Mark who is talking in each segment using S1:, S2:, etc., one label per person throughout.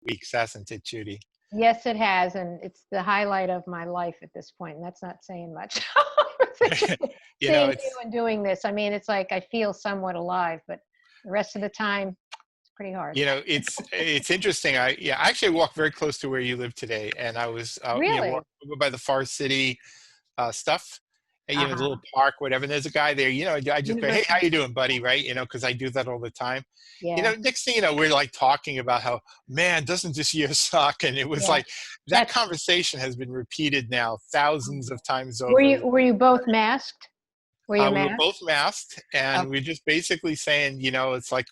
S1: weeks, hasn't it, Judy?
S2: Yes, it has, and it's the highlight of my life at this point, and that's not saying much.
S1: You know,
S2: Seeing you
S1: it's
S2: and doing this, I mean, it's like I feel somewhat alive, but the rest of the time, it's pretty hard.
S1: it's interesting. I actually walked very close to where you live today, and I was
S2: Really?
S1: walking over by the Far City stuff, and, the
S2: Uh-huh.
S1: little park, whatever. And there's a guy there. I just go, "Hey, how
S2: University.
S1: you doing, buddy?" Right? Because I do that all the time.
S2: Yeah,
S1: Next thing you know, we're like talking about how, man, doesn't this year suck? And it was
S2: yeah.
S1: like that
S2: That's.
S1: conversation has been repeated now thousands of times
S2: Were
S1: over.
S2: you both masked? Were you
S1: We were
S2: masked?
S1: both masked, and
S2: Okay.
S1: we're just basically saying, it's like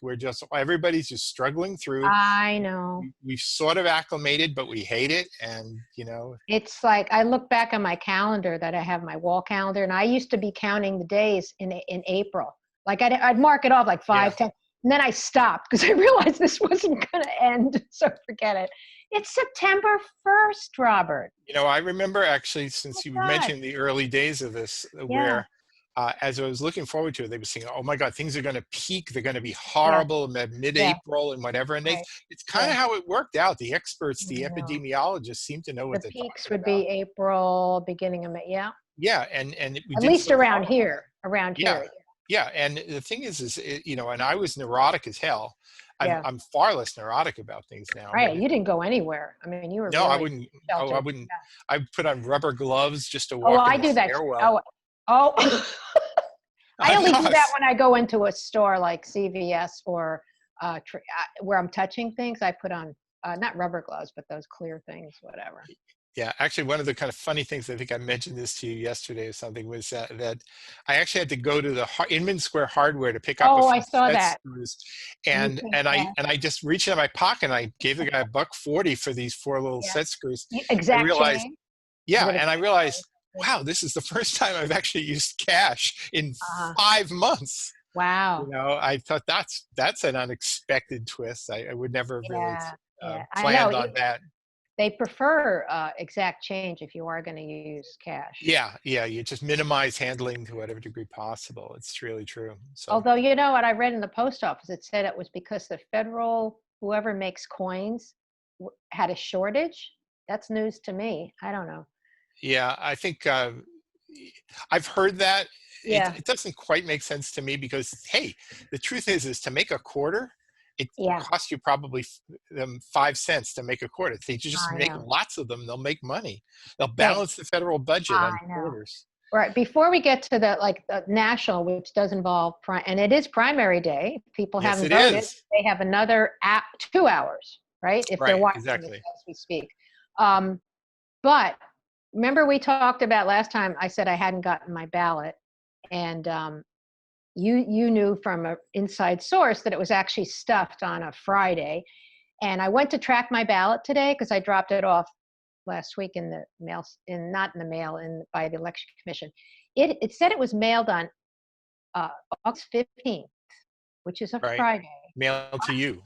S1: everybody's just struggling through.
S2: I know.
S1: We've sort of acclimated, but we hate it, and
S2: It's like I look back on my calendar that I have my wall calendar, and I used to be counting the days in April. Like I'd mark it off like
S1: yeah.
S2: 5, 10, and then I stopped because I realized this wasn't going to end. So forget it. It's September 1st, Robert.
S1: I remember actually, since you
S2: Oh my God.
S1: mentioned the early days of this,
S2: Yeah.
S1: where as I was looking forward to it, they were saying, "Oh my God, things are going to peak. They're going to be
S2: Yeah.
S1: horrible in
S2: Yeah.
S1: mid-April and whatever." And
S2: Right.
S1: it's kind of
S2: Yeah.
S1: how it worked out. The experts, the
S2: I know.
S1: epidemiologists, seem to know
S2: The
S1: what they're
S2: peaks
S1: talking
S2: would
S1: about.
S2: be April, beginning of May. Yeah.
S1: Yeah, and we
S2: At
S1: did
S2: least
S1: so
S2: around
S1: far.
S2: here. Around
S1: Yeah,
S2: here.
S1: yeah. And the thing is, and I was neurotic as hell.
S2: Yeah.
S1: I'm far less neurotic about things now.
S2: Right. You didn't go anywhere. I mean, you were
S1: No, I
S2: really
S1: wouldn't. Oh, I
S2: sheltered.
S1: wouldn't. I put on rubber gloves just to
S2: Oh, well,
S1: walk in
S2: I
S1: the
S2: do that.
S1: stairwell.
S2: Oh. I
S1: I
S2: only do
S1: know.
S2: that when I go into a store like CVS or where I'm touching things. I put on not rubber gloves, but those clear things, whatever.
S1: Yeah, actually, one of the kind of funny things, I think I mentioned this to you yesterday or something, was that I actually had to go to the Inman Square Hardware to pick up a
S2: Oh, I
S1: few
S2: saw
S1: set
S2: that.
S1: screws,
S2: And you
S1: and
S2: couldn't
S1: and I
S2: pass.
S1: and I just reached in my pocket and I gave the guy $1.40 for these 4 little
S2: Yeah.
S1: set screws. I
S2: Exact
S1: realized,
S2: chain. Is
S1: yeah,
S2: it
S1: and I
S2: exact
S1: realized,
S2: chain?
S1: wow, this is the first time I've actually used cash in
S2: Uh,
S1: 5 months.
S2: wow.
S1: I thought that's an unexpected twist. I would never have really
S2: Yeah. Yeah. I know.
S1: planned on that.
S2: They prefer exact change if you are going to use cash.
S1: Yeah, yeah, you just minimize handling to whatever degree possible. It's really true. So,
S2: Although, you know what I read in the post office, it said it was because the federal, whoever makes coins, had a shortage. That's news to me. I don't know.
S1: yeah, I think I've heard that. It,
S2: Yeah.
S1: it doesn't quite make sense to me because, hey, the truth is to make a quarter, it
S2: Yeah.
S1: costs you probably them 5 cents to make a quarter. If they just
S2: I
S1: make
S2: know.
S1: lots of them, they'll make money. They'll
S2: Okay.
S1: balance the federal budget
S2: I
S1: on
S2: know.
S1: quarters.
S2: Right. Before we get to the national, which does involve and it is primary day. If people
S1: Yes,
S2: haven't
S1: it
S2: voted,
S1: is.
S2: they have another 2 hours, right? If they're
S1: Right,
S2: watching this
S1: exactly.
S2: as we speak. Um, but remember we talked about last time, I said I hadn't gotten my ballot, and you knew from an inside source that it was actually stuffed on a Friday. And I went to track my ballot today because I dropped it off last week in the mail, not in the mail, by the election commission. It said it was mailed on August 15th, which is a
S1: Right.
S2: Friday.
S1: Mail to you.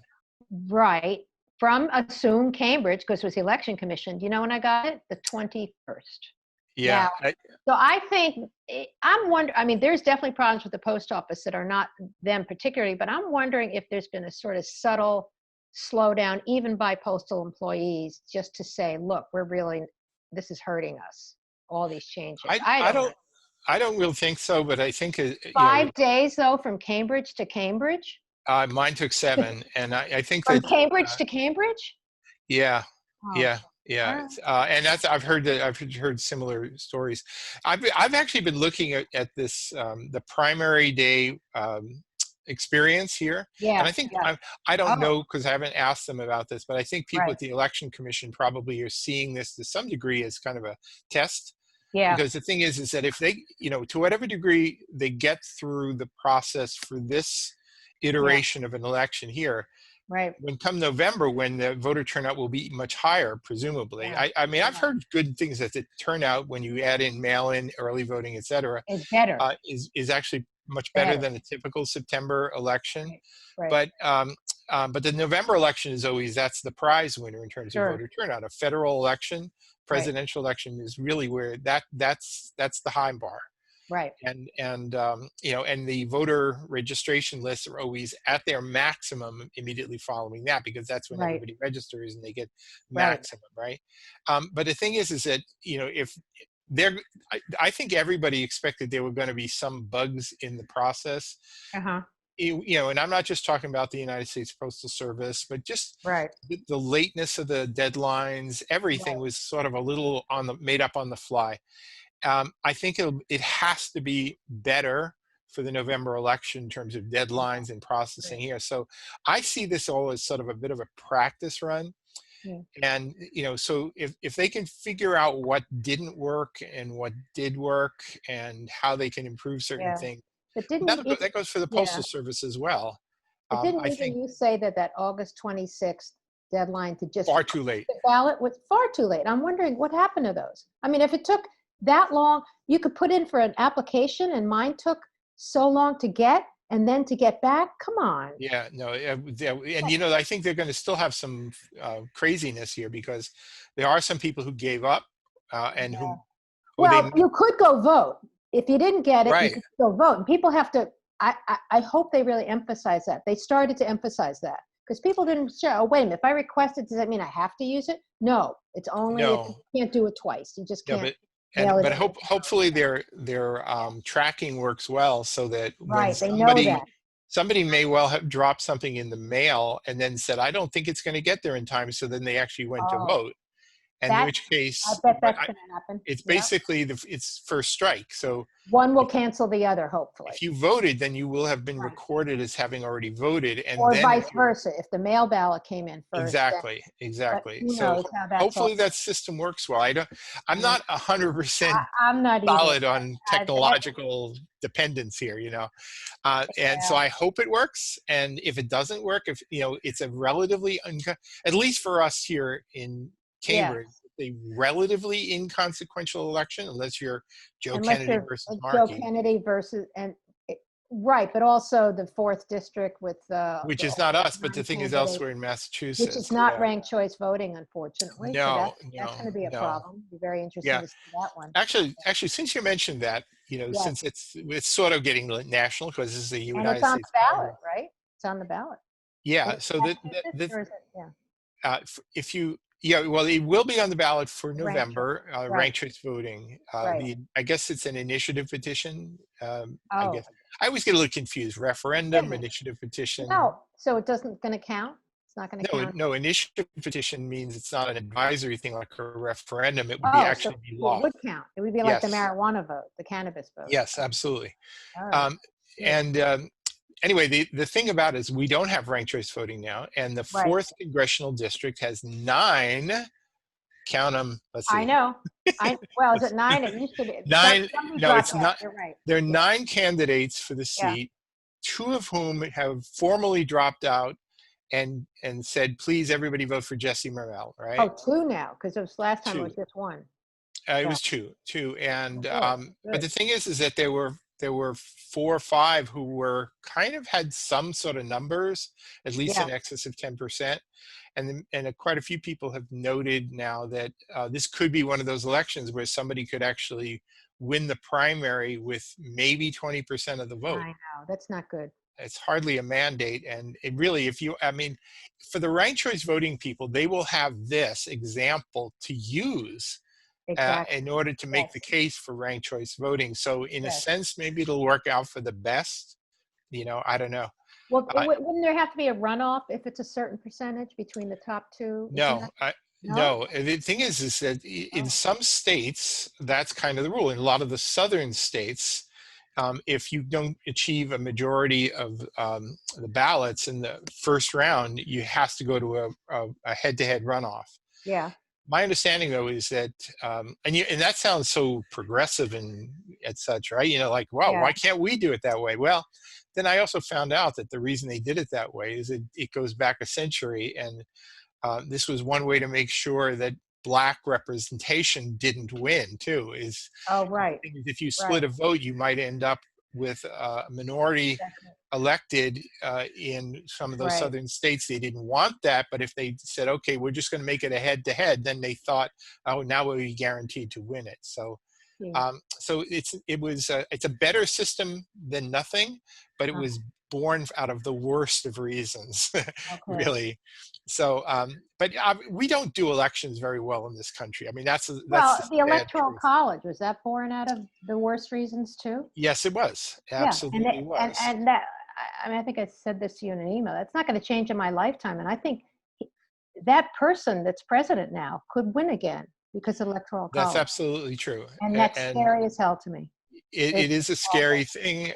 S2: Right. From assume Cambridge, because it was the election commission. Do you know when I got it? The 21st.
S1: Yeah.
S2: Now, so I think I'm wondering. I mean, there's definitely problems with the post office that are not them particularly, but I'm wondering if there's been a sort of subtle slowdown, even by postal employees, just to say, look, this is hurting us. All these changes. I
S1: I
S2: don't know.
S1: don't really think so, but I think
S2: 5 days though, from Cambridge to Cambridge.
S1: mine took 7, and I think
S2: From
S1: that
S2: Cambridge to Cambridge.
S1: yeah,
S2: Oh,
S1: yeah, yeah,
S2: all
S1: and that's I've heard similar stories. I've actually been looking at this the primary day experience here, and
S2: yeah,
S1: I think
S2: yeah.
S1: I don't
S2: Oh,
S1: know because I haven't asked them about this, but I think people
S2: right.
S1: at the election commission probably are seeing this to some degree as kind of a test.
S2: Yeah,
S1: Because the thing is that if they, to whatever degree they get through the process for this
S2: yeah,
S1: iteration of an election here,
S2: right.
S1: when come November, when the voter turnout will be much higher, presumably.
S2: Yeah,
S1: I mean, I've
S2: yeah.
S1: heard good things that the turnout, when you add in mail-in, early voting, et cetera,
S2: It's better,
S1: is actually much better
S2: better.
S1: than a typical September election.
S2: Right, right.
S1: But the November election is always, that's the prize winner in terms of
S2: Sure.
S1: voter turnout. A federal election,
S2: Right,
S1: presidential election is really where that's the high bar.
S2: Right.
S1: And you know, and the voter registration lists are always at their maximum immediately following that, because that's when
S2: Right.
S1: everybody registers and they get
S2: Right.
S1: maximum, right? But the thing is that, you know, if there, I think everybody expected there were going to be some bugs in the process.
S2: Uh-huh.
S1: You know, and I'm not just talking about the United States Postal Service, but just
S2: Right.
S1: the lateness of the deadlines. Everything
S2: Right.
S1: was sort of a little on the made up on the fly. I think it has to be better for the November election in terms of deadlines and processing
S2: Right.
S1: here. So I see this all as sort of a bit of a practice run.
S2: Yeah.
S1: And, you know, so if they can figure out what didn't work and what did work and how they can improve certain
S2: Yeah.
S1: things,
S2: But didn't you,
S1: that goes for the
S2: yeah,
S1: Postal Service as well.
S2: but didn't
S1: I
S2: even
S1: think
S2: you say that that August 26th deadline to just
S1: far
S2: record
S1: too late.
S2: the ballot was far too late? I'm wondering what happened to those. I mean, if it took that long, you could put in for an application and mine took so long to get and then to get back. Come on.
S1: Yeah, no, and you know, I think they're going to still have some craziness here, because there are some people who gave up and who
S2: Well,
S1: they
S2: you could go vote. If you didn't get it, you
S1: right.
S2: could still vote. And people have to, I hope they really emphasize that. They started to emphasize that because people didn't show, oh, wait a minute, if I request it, does that mean I have to use it? No, it's only if you
S1: No,
S2: can't do it twice. You just
S1: no,
S2: can't
S1: and
S2: mail it
S1: but
S2: in.
S1: hopefully their tracking works well, so that when
S2: Right, they know that.
S1: somebody may well have dropped something in the mail and then said, I don't think it's going to get there in time, so then they actually went to
S2: Oh,
S1: vote. And in
S2: that,
S1: which
S2: I
S1: case,
S2: bet
S1: but
S2: that's going to happen.
S1: it's
S2: Yeah.
S1: basically it's first strike. So
S2: One will cancel the other, hopefully.
S1: if you voted, then you will have been
S2: Right.
S1: recorded as having already voted, and
S2: Or
S1: then if
S2: vice
S1: you're
S2: versa. If the mail ballot came in first, then,
S1: exactly,
S2: but
S1: exactly.
S2: who
S1: So
S2: knows how that's all.
S1: hopefully that system works well. I'm
S2: Yeah.
S1: not 100%
S2: I'm not either.
S1: solid on
S2: That,
S1: technological dependence here, you know. And so
S2: yeah,
S1: I hope it works. And if it doesn't work, if you know, it's a relatively at least for us here in
S2: yeah.
S1: Cambridge, a relatively inconsequential election, unless you're Joe
S2: Unless
S1: Kennedy
S2: you're
S1: versus
S2: Joe
S1: Markey,
S2: Kennedy versus right, but also the fourth district with
S1: which
S2: the
S1: is not us. But the
S2: nine
S1: thing is,
S2: candidates,
S1: elsewhere in
S2: which is
S1: Massachusetts,
S2: not
S1: yeah,
S2: ranked choice voting, unfortunately. So
S1: no,
S2: that's
S1: no,
S2: going to be a
S1: no,
S2: problem. Be very interesting
S1: yeah.
S2: to see that one.
S1: Actually, since you mentioned that, you know,
S2: Yes,
S1: since it's sort of getting national because this is the
S2: and it's
S1: United
S2: on the
S1: States
S2: ballot,
S1: Congress.
S2: right? It's on the ballot. In
S1: Yeah. So
S2: Massachusetts, or is it? Yeah,
S1: if you, yeah, well, it will be on the ballot for
S2: ranked choice.
S1: November,
S2: Right,
S1: ranked choice voting.
S2: right.
S1: I guess it's an initiative petition. I
S2: Oh,
S1: guess I always get a little confused.
S2: wait a
S1: Referendum,
S2: minute.
S1: initiative petition.
S2: No, so it doesn't going to count. It's not going to
S1: No,
S2: count.
S1: no, initiative petition means it's not an advisory thing like a referendum. It would be
S2: Oh, so
S1: actually be
S2: it
S1: law.
S2: would count. It would be like the
S1: Yes,
S2: marijuana vote, the cannabis vote.
S1: yes, absolutely.
S2: All right.
S1: Um,
S2: Good.
S1: and anyway, the thing about it is we don't have ranked choice voting now, and the
S2: Right.
S1: fourth congressional district has 9. Count them. Let's
S2: I
S1: see.
S2: know. Well, is it 9? It used to be.
S1: 9.
S2: Somebody
S1: No,
S2: dropped
S1: it's
S2: out.
S1: not.
S2: You're right.
S1: There are
S2: Yeah.
S1: 9 candidates for the
S2: Yeah.
S1: seat, 2 of whom have formally dropped out and said, please, everybody vote for Jesse Morrell.
S2: Oh,
S1: Right?
S2: 2 now, because it was last time it
S1: 2.
S2: was just 1.
S1: It
S2: Yeah.
S1: was two, and
S2: Good.
S1: but
S2: Good.
S1: the thing is that there were 4 or 5 who were kind of had some sort of numbers, at least
S2: Yeah.
S1: in excess of 10%, and quite a few people have noted now that this could be one of those elections where somebody could actually win the primary with maybe 20% of the vote.
S2: I know. That's not good.
S1: It's hardly a mandate, and it really, I mean, for the ranked choice voting people, they will have this example to use
S2: Exactly.
S1: in order to make the
S2: Yes.
S1: case for ranked choice voting. So in a
S2: Yes.
S1: sense, maybe it'll work out for the best. You know, I don't know.
S2: Well,
S1: Uh,
S2: wouldn't there have to be a runoff if it's a certain percentage between the top 2? Isn't
S1: no,
S2: that? No?
S1: no. The thing is that in
S2: Oh,
S1: some states, that's kind of the rule. In a lot of the southern states, if you don't achieve a majority of the ballots in the first round, you have to go to a head-to-head runoff.
S2: yeah.
S1: My understanding, though, is that, and that sounds so progressive and et such, right? You know, like, wow,
S2: Yeah.
S1: why can't we do it that way? Well, then I also found out that the reason they did it that way is it goes back a century, and this was one way to make sure that Black representation didn't win, too.
S2: Oh, right.
S1: If you
S2: Right.
S1: split a vote, you might end up with a minority
S2: Definitely.
S1: elected in some of those
S2: Right.
S1: southern states. They didn't want that, but if they said, okay, we're just going to make it a head-to-head, then they thought, oh, now we'll be guaranteed to win it. So
S2: you.
S1: So it's a better system than nothing, but it
S2: Uh,
S1: was born out of the worst of reasons,
S2: okay.
S1: really. So, but we don't do elections very well in this country. I mean, that's
S2: Well,
S1: the
S2: the
S1: sad
S2: Electoral
S1: truth.
S2: College, was that born out of the worst reasons too?
S1: Yes, it was.
S2: Yeah, and
S1: Absolutely was.
S2: that, I mean, I think I said this to you in an email. That's not going to change in my lifetime, and I think that person that's president now could win again because of Electoral
S1: That's
S2: College,
S1: absolutely true.
S2: and that's
S1: And
S2: scary as hell to me.
S1: it
S2: It's
S1: is a
S2: awful.
S1: scary thing.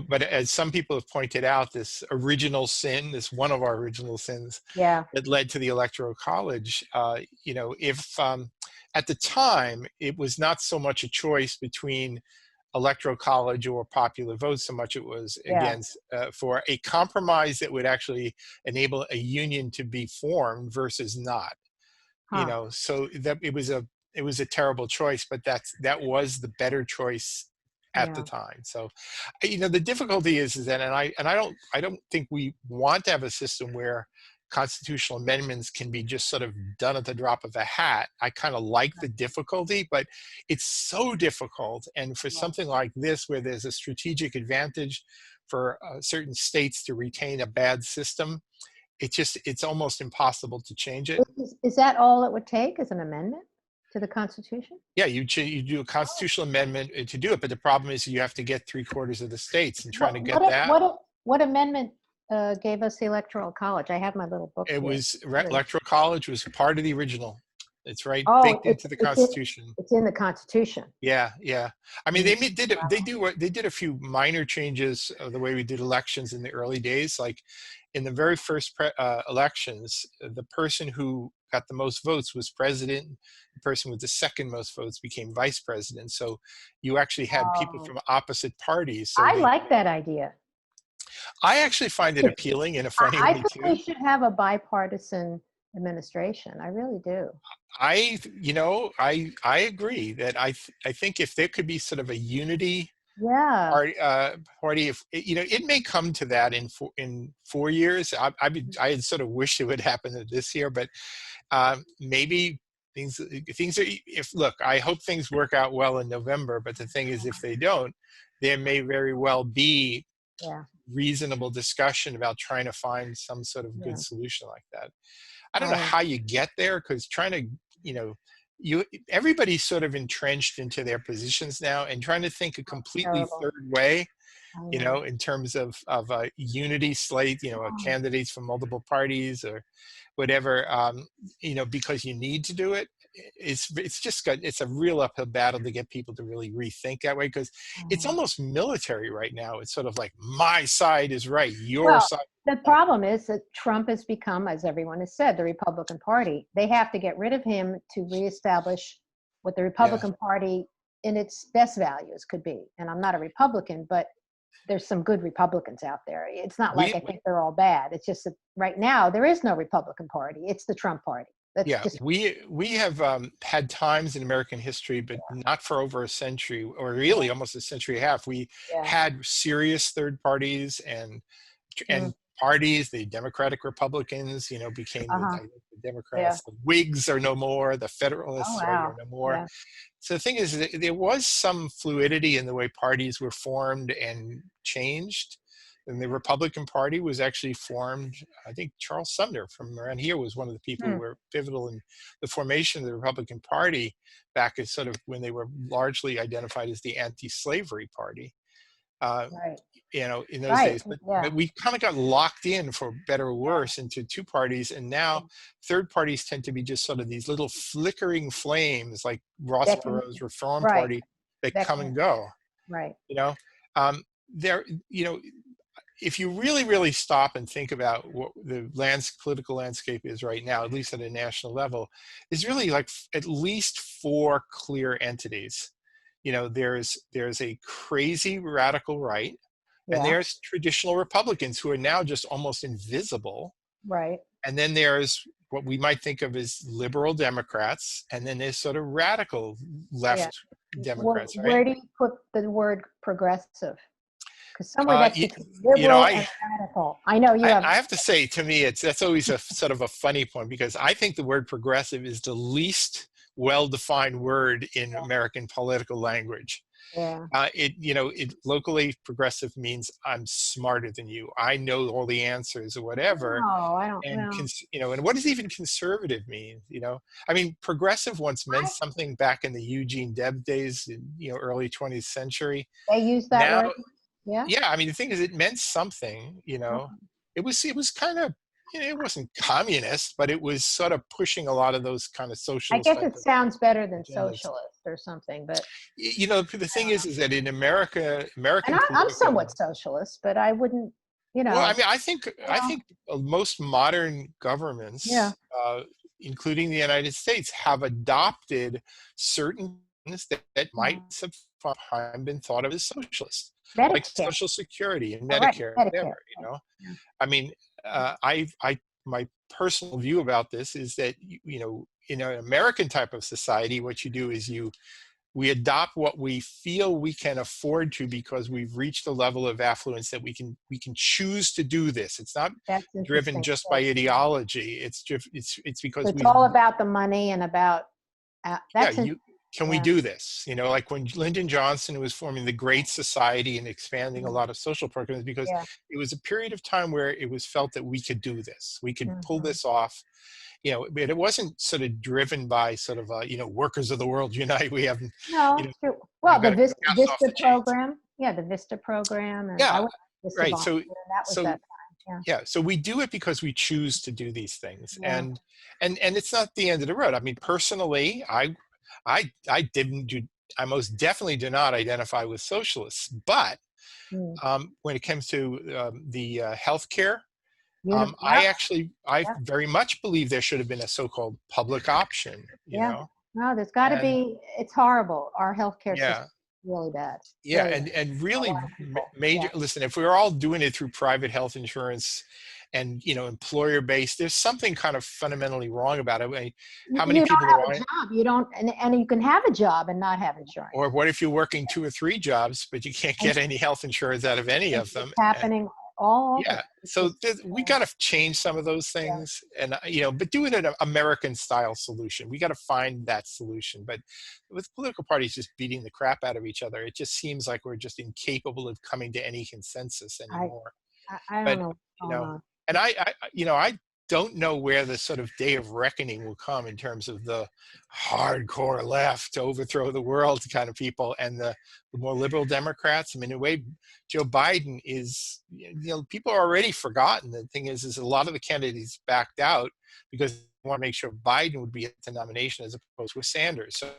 S1: But as some people have pointed out, this original sin, this one of our original sins
S2: Yeah,
S1: that led to the Electoral College, if at the time it was not so much a choice between Electoral College or popular vote, so much it was
S2: yeah,
S1: against for a compromise that would actually enable a union to be formed versus not.
S2: huh,
S1: So that it was a terrible choice, but that was the better choice at the
S2: yeah.
S1: time. So the difficulty is that, and I don't think we want to have a system where constitutional amendments can be just sort of done at the drop of a hat. I kind of like the difficulty, but it's so difficult. And for
S2: Yeah.
S1: something like this, where there's a strategic advantage for certain states to retain a bad system, it's almost impossible to change it.
S2: Is that all it would take, as an amendment to the Constitution?
S1: Yeah, you do a
S2: Oh.
S1: constitutional amendment to do it, but the problem is you have to get three-quarters of the states, and trying to
S2: What
S1: get
S2: what a-
S1: that.
S2: what a- what amendment gave us the Electoral College? I have my little book
S1: It
S2: here.
S1: was
S2: Here.
S1: Electoral College was part of the original. It's right
S2: Oh,
S1: baked into the Constitution.
S2: it's in the Constitution.
S1: Yeah, yeah. I mean,
S2: Mm, wow.
S1: they did a few minor changes of the way we did elections in the early days. Like in the very first elections, the person who got the most votes was president. The person with the second most votes became vice president. So you actually had people
S2: Oh,
S1: from opposite parties. So
S2: I
S1: they,
S2: like that idea.
S1: I actually find it appealing in a funny
S2: I
S1: way
S2: think we
S1: too.
S2: should have a bipartisan administration. I really do.
S1: I agree that I think if there could be sort of a unity
S2: Yeah.
S1: party, if it may come to that in 4 years. I had sort of wished it would happen this year, but maybe things are. If look, I hope things work out well in November. But the thing is, if they don't, there may very well be
S2: Yeah.
S1: reasonable discussion about trying to find some sort of good
S2: Yeah.
S1: solution like that. I don't know
S2: I,
S1: how you get there, because trying to, you know, everybody's sort of entrenched into their positions now, and trying to think a completely
S2: terrible.
S1: third way,
S2: I know.
S1: in terms of a unity slate,
S2: Oh,
S1: candidates from multiple parties or whatever, because you need to do it. It's a real uphill battle to get people to really rethink that way, because it's
S2: oh.
S1: almost military right now. It's sort of like my side is right, your
S2: Well,
S1: side
S2: the
S1: is wrong.
S2: problem is that Trump has become, as everyone has said, the Republican Party. They have to get rid of him to reestablish what the
S1: Yeah,
S2: Republican Party in its best values could be. And I'm not a Republican, but there's some good Republicans out there. It's not like
S1: we
S2: I think they're all bad. It's just that right now there is no Republican Party. It's the Trump Party. That's
S1: Yeah,
S2: just
S1: we have had times in American history, but not for over a century, or
S2: yeah,
S1: really almost a century and a half. We
S2: yeah.
S1: had serious third parties
S2: Mm,
S1: and parties. The Democratic Republicans, became
S2: uh-huh.
S1: I think the
S2: Yeah.
S1: Democrats. The Whigs are no more. The
S2: Oh
S1: Federalists, right,
S2: wow.
S1: are no more.
S2: Yeah.
S1: So the thing is, there was some fluidity in the way parties were formed and changed. And the Republican Party was actually formed. I think Charles Sumner from around here was one of the people who
S2: Hmm.
S1: were pivotal in the formation of the Republican Party back as sort of when they were largely identified as the anti-slavery party. Uh,
S2: Right.
S1: in those
S2: Right.
S1: days. But
S2: Yeah.
S1: we kind of got locked in, for better or
S2: Yeah.
S1: worse, into two parties, and now third parties tend to be just sort of these little flickering flames, like Ross
S2: That can
S1: Perot's Reform
S2: right.
S1: Party, that
S2: That
S1: come
S2: can
S1: and go.
S2: right.
S1: You know, there. If you really, really stop and think about what the political landscape is right now, at least at a national level, is really like at least four clear entities. There's a crazy radical right, and
S2: Yeah.
S1: there's traditional Republicans who are now just almost invisible.
S2: Right.
S1: And then there's what we might think of as liberal Democrats, and then there's sort of radical
S2: Yeah.
S1: left
S2: Where,
S1: Democrats, right?
S2: where do you put the word progressive? Because somewhere
S1: Uh,
S2: that's
S1: you,
S2: between
S1: you know,
S2: liberal
S1: I
S2: and radical. I know you have.
S1: I have to say, to me, that's always a sort of a funny point, because I think the word progressive is the least well-defined word in American political language.
S2: Yeah.
S1: It locally progressive means I'm smarter than you. I know all the answers or whatever.
S2: No, I don't.
S1: And
S2: Well,
S1: and what does even conservative mean? I mean, progressive once meant
S2: I,
S1: something back in the Eugene Debs days, in, early 20th century.
S2: they use that
S1: Now,
S2: word. Yeah.
S1: yeah, I mean, the thing is, it meant something. It was kind of, it wasn't communist, but it was sort of pushing a lot of those kind of
S2: I
S1: socialist
S2: guess
S1: type
S2: it
S1: of
S2: sounds better than
S1: agendas.
S2: socialist or something, but
S1: The
S2: I
S1: thing
S2: don't know.
S1: is that in America,
S2: And
S1: American
S2: I'm
S1: political.
S2: somewhat socialist, but I wouldn't, you
S1: Well, I
S2: know,
S1: mean, I think most modern
S2: yeah.
S1: governments, including the United States, have adopted certain things that might
S2: Yeah.
S1: have been thought of as socialist, like
S2: Medicare.
S1: Social Security and
S2: All right.
S1: Medicare,
S2: Medicare.
S1: whatever.
S2: Yeah.
S1: I mean, my personal view about this is that in an American type of society, what you do is we adopt what we feel we can afford to because we've reached a level of affluence that we can choose to do this. It's not
S2: That's
S1: driven
S2: interesting.
S1: just
S2: So
S1: by ideology. It's because
S2: it's
S1: we've,
S2: all about the money and about,
S1: yeah,
S2: that's,
S1: can we
S2: yeah.
S1: do this? Like when Lyndon Johnson was forming the Great Society and expanding a
S2: Mm,
S1: lot of social programs, because
S2: yeah.
S1: it was a period of time where it was felt that we could do this, we could pull
S2: Mhm.
S1: this off. But it wasn't sort of driven by sort of workers of the world unite. We have,
S2: No,
S1: you know
S2: it's true.
S1: we've
S2: Well,
S1: got
S2: the
S1: to cast off
S2: Vista
S1: the chains.
S2: program. Yeah, the Vista program. And I
S1: Yeah,
S2: went to Vista
S1: right.
S2: volunteer,
S1: So
S2: and that was
S1: so
S2: that time.
S1: yeah, so we do it because we choose to do these things,
S2: Yeah.
S1: and it's not the end of the road. I mean, personally, I didn't do. I most definitely do not identify with socialists, but
S2: Yeah. Mm.
S1: when it comes to the healthcare,
S2: Yep.
S1: I
S2: Yep.
S1: very much believe there should have been a so-called public option.
S2: Yeah. No, there's got to
S1: And
S2: be. It's horrible. Our healthcare system
S1: yeah,
S2: is really bad.
S1: yeah,
S2: Really bad
S1: and
S2: for a
S1: really
S2: lot of people. Yeah.
S1: major. Listen, if we were all doing it through private health insurance and employer based, there's something kind of fundamentally wrong about it. I mean, how many
S2: You don't
S1: people
S2: have
S1: are
S2: a
S1: on it?
S2: job. You don't, and you can have a job and not have insurance.
S1: Or what if you're working 2 or 3 jobs, but you can't
S2: And
S1: get any health insurance out of any of
S2: it's
S1: them?
S2: happening all over.
S1: Yeah,
S2: It's
S1: so
S2: just,
S1: we got to change some of those
S2: yeah.
S1: things, and but do it an American style solution. We got to find that solution. But with political parties just beating the crap out of each other, it just seems like we're just incapable of coming to any consensus
S2: I,
S1: anymore.
S2: I don't
S1: But
S2: know what's
S1: you
S2: going
S1: know,
S2: on.
S1: and I don't know where the sort of day of reckoning will come in terms of the hardcore left to overthrow the world kind of people and the more liberal Democrats. I mean, in a way, Joe Biden is, people are already forgotten. The thing is a lot of the candidates backed out because they want to make sure Biden would be at the nomination as opposed with Sanders. So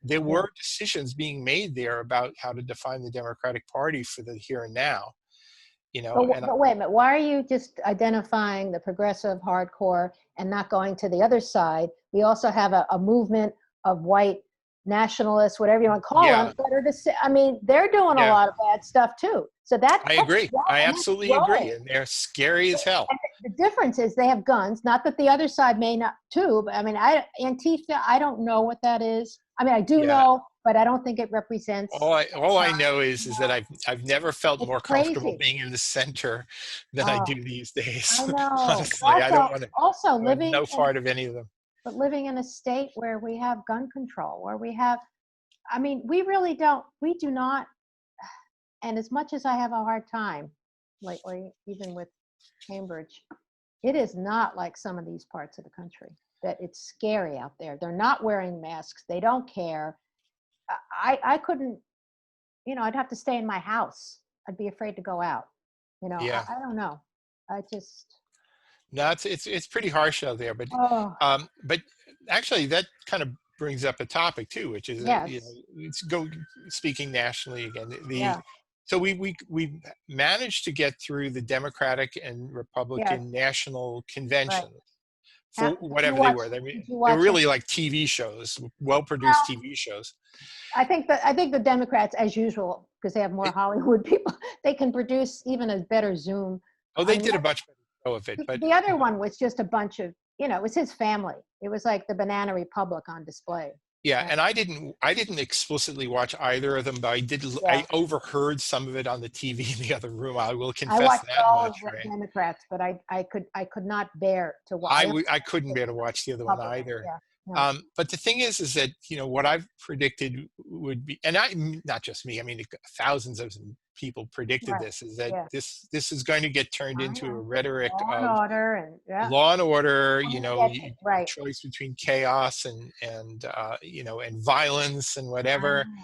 S1: there
S2: Yeah.
S1: were decisions being made there about how to define the Democratic Party for the here and now, and
S2: But wait a minute. Why are you just identifying the progressive hardcore and not going to the other side? We also have a movement of white nationalists, whatever you want to call
S1: yeah,
S2: them, that are I mean, they're doing a
S1: yeah.
S2: lot of bad stuff too. So that's
S1: I agree. I
S2: and that's
S1: absolutely agree.
S2: growing.
S1: And they're scary as hell.
S2: And the difference is they have guns. Not that the other side may not too, but I mean, Antifa. I don't know what that is. I mean, I do
S1: Yeah.
S2: know, but I don't think it represents.
S1: All I know
S2: You
S1: is that
S2: know,
S1: I've never felt
S2: it's
S1: more comfortable
S2: crazy.
S1: being in the center than I
S2: Oh,
S1: do these days.
S2: I know.
S1: Honestly, I don't want to.
S2: Also
S1: I want
S2: living
S1: no
S2: in,
S1: part of any of them.
S2: but living in a state where we have gun control, where we have, I mean, we really don't, we do not, and as much as I have a hard time lately, even with Cambridge, it is not like some of these parts of the country that it's scary out there. They're not wearing masks. They don't care. I couldn't, I'd have to stay in my house. I'd be afraid to go out.
S1: Yeah.
S2: I don't know. I just,
S1: No, it's pretty harsh out there. But
S2: oh,
S1: but actually, that kind of brings up a topic too, which is
S2: yes.
S1: it's speaking nationally again. The
S2: Yeah.
S1: So we managed to get through the Democratic and
S2: Yes.
S1: Republican national
S2: Right.
S1: conventions
S2: How,
S1: for whatever they were.
S2: did you
S1: They were
S2: watch it?
S1: really like TV shows, well-produced
S2: Well,
S1: TV shows.
S2: I think the Democrats, as usual, because they have more
S1: It,
S2: Hollywood people, they can produce even a better Zoom.
S1: oh,
S2: I
S1: they
S2: mean,
S1: did a much better show of it, but
S2: the other one was just a bunch of, it was his family. It was like the Banana Republic on display.
S1: yeah,
S2: And
S1: and I didn't explicitly watch either of them, but
S2: yeah,
S1: I overheard some of it on the TV in the other room. I will
S2: I
S1: confess
S2: watched
S1: that
S2: all of
S1: much,
S2: the
S1: right?
S2: Democrats, but I could not bear to watch.
S1: I couldn't bear to watch the other one
S2: Republican.
S1: either.
S2: Yeah, no.
S1: But the thing is that, what I've predicted would be, and not just me, I mean, thousands of people predicted
S2: Right.
S1: this, is that
S2: Yeah.
S1: this is going to get turned
S2: I
S1: into a
S2: know.
S1: rhetoric
S2: Law and
S1: of
S2: order and yeah.
S1: law and order,
S2: When you get right.
S1: choice between chaos and violence and
S2: I
S1: whatever.
S2: know.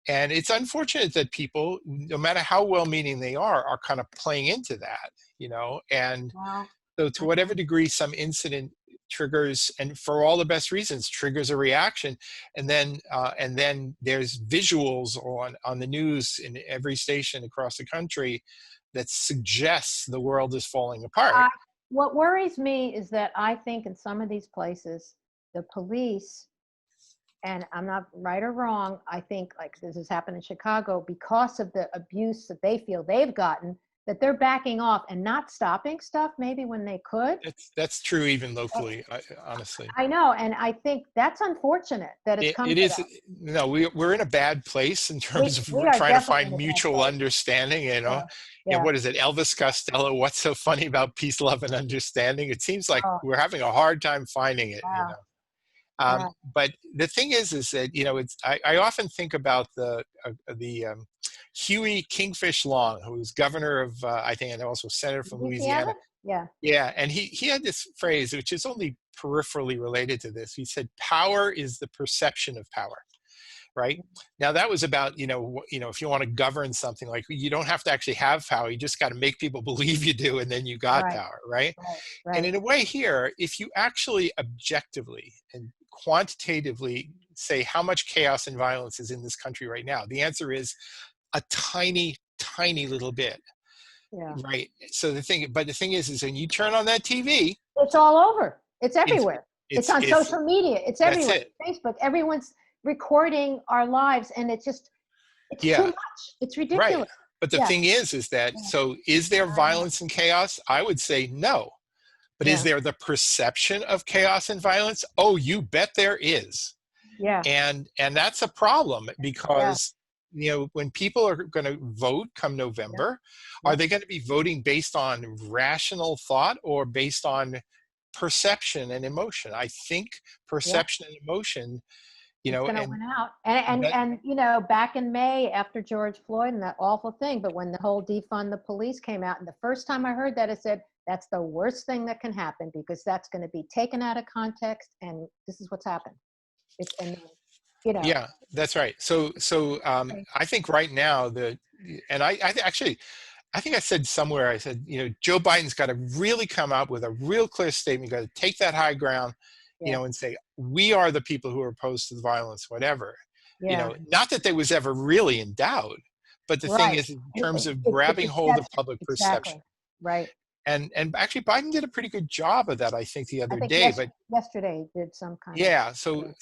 S1: And it's unfortunate that people, no matter how well-meaning they are kind of playing into that, and
S2: Well,
S1: so to
S2: I
S1: whatever
S2: know.
S1: degree some incident triggers, and for all the best reasons, triggers a reaction, and then there's visuals on the news in every station across the country that suggests the world is falling apart.
S2: I, what worries me is that I think in some of these places, the police, and I'm not right or wrong, I think like this has happened in Chicago because of the abuse that they feel they've gotten, that they're backing off and not stopping stuff maybe when they could.
S1: That's true even locally, honestly.
S2: I know, and I think that's unfortunate that it's come
S1: It
S2: to
S1: is,
S2: that.
S1: no, we're in a bad place in terms of
S2: We are
S1: trying to
S2: definitely in
S1: find
S2: a bad
S1: mutual
S2: place.
S1: understanding,
S2: Yeah, yeah.
S1: what is it, Elvis Costello, what's so funny about peace, love, and understanding? It seems like
S2: Oh,
S1: we're having a hard time finding it.
S2: wow. Yeah,
S1: But the thing is that, I often think about the Huey Kingfish Long, who was governor of, I think, and also senator from
S2: Louisiana.
S1: Louisiana.
S2: Yeah,
S1: Yeah, and he had this phrase, which is only peripherally related to this. He said, "Power is the perception of power." Right now, that was about, if you want to govern something, like, you don't have to actually have power, you just got to make people believe you do, and then you got
S2: right,
S1: power, right?
S2: right,
S1: And
S2: right.
S1: in a way here, if you actually objectively and quantitatively say how much chaos and violence is in this country right now, the answer is a tiny, tiny little bit,
S2: Yeah.
S1: right? So the thing is when you turn on that TV,
S2: It's all over. It's
S1: it's
S2: everywhere. It's on
S1: it's
S2: social media. It's
S1: that's
S2: everywhere.
S1: it.
S2: Facebook. Everyone's recording our lives, and it's too
S1: Yeah,
S2: much. It's
S1: right.
S2: ridiculous.
S1: But the
S2: Yeah,
S1: thing is that,
S2: yeah.
S1: so is there
S2: I know.
S1: violence and chaos? I would say no. But is
S2: Yeah,
S1: there the perception of chaos and violence? Oh, you bet there is.
S2: yeah,
S1: And that's a problem,
S2: yeah,
S1: because when people are going to vote come
S2: yeah,
S1: November, are
S2: yeah,
S1: they going to be voting based on rational thought or based on perception and emotion? I think
S2: yeah.
S1: perception and emotion,
S2: It's going to
S1: and
S2: win out. And back in May after George Floyd and that awful thing, but when the whole defund the police came out, and the first time I heard that, I said, that's the worst thing that can happen because that's going to be taken out of context, and this is what's happened. It's and you know,
S1: yeah, that's right. So
S2: right.
S1: I think right now and actually, I think I said somewhere, I said, Joe Biden's got to really come out with a real clear statement, got to take that high ground,
S2: Yeah,
S1: and say, we are the people who are opposed to the violence, whatever.
S2: yeah,
S1: Not that there was ever really in doubt, but the thing
S2: right.
S1: is, in terms of
S2: It's the
S1: grabbing hold of
S2: perception.
S1: public perception.
S2: Exactly. Right.
S1: And actually, Biden did a pretty good job of that, I think, the
S2: I
S1: other
S2: think
S1: day. But
S2: yesterday did some kind of.
S1: yeah, so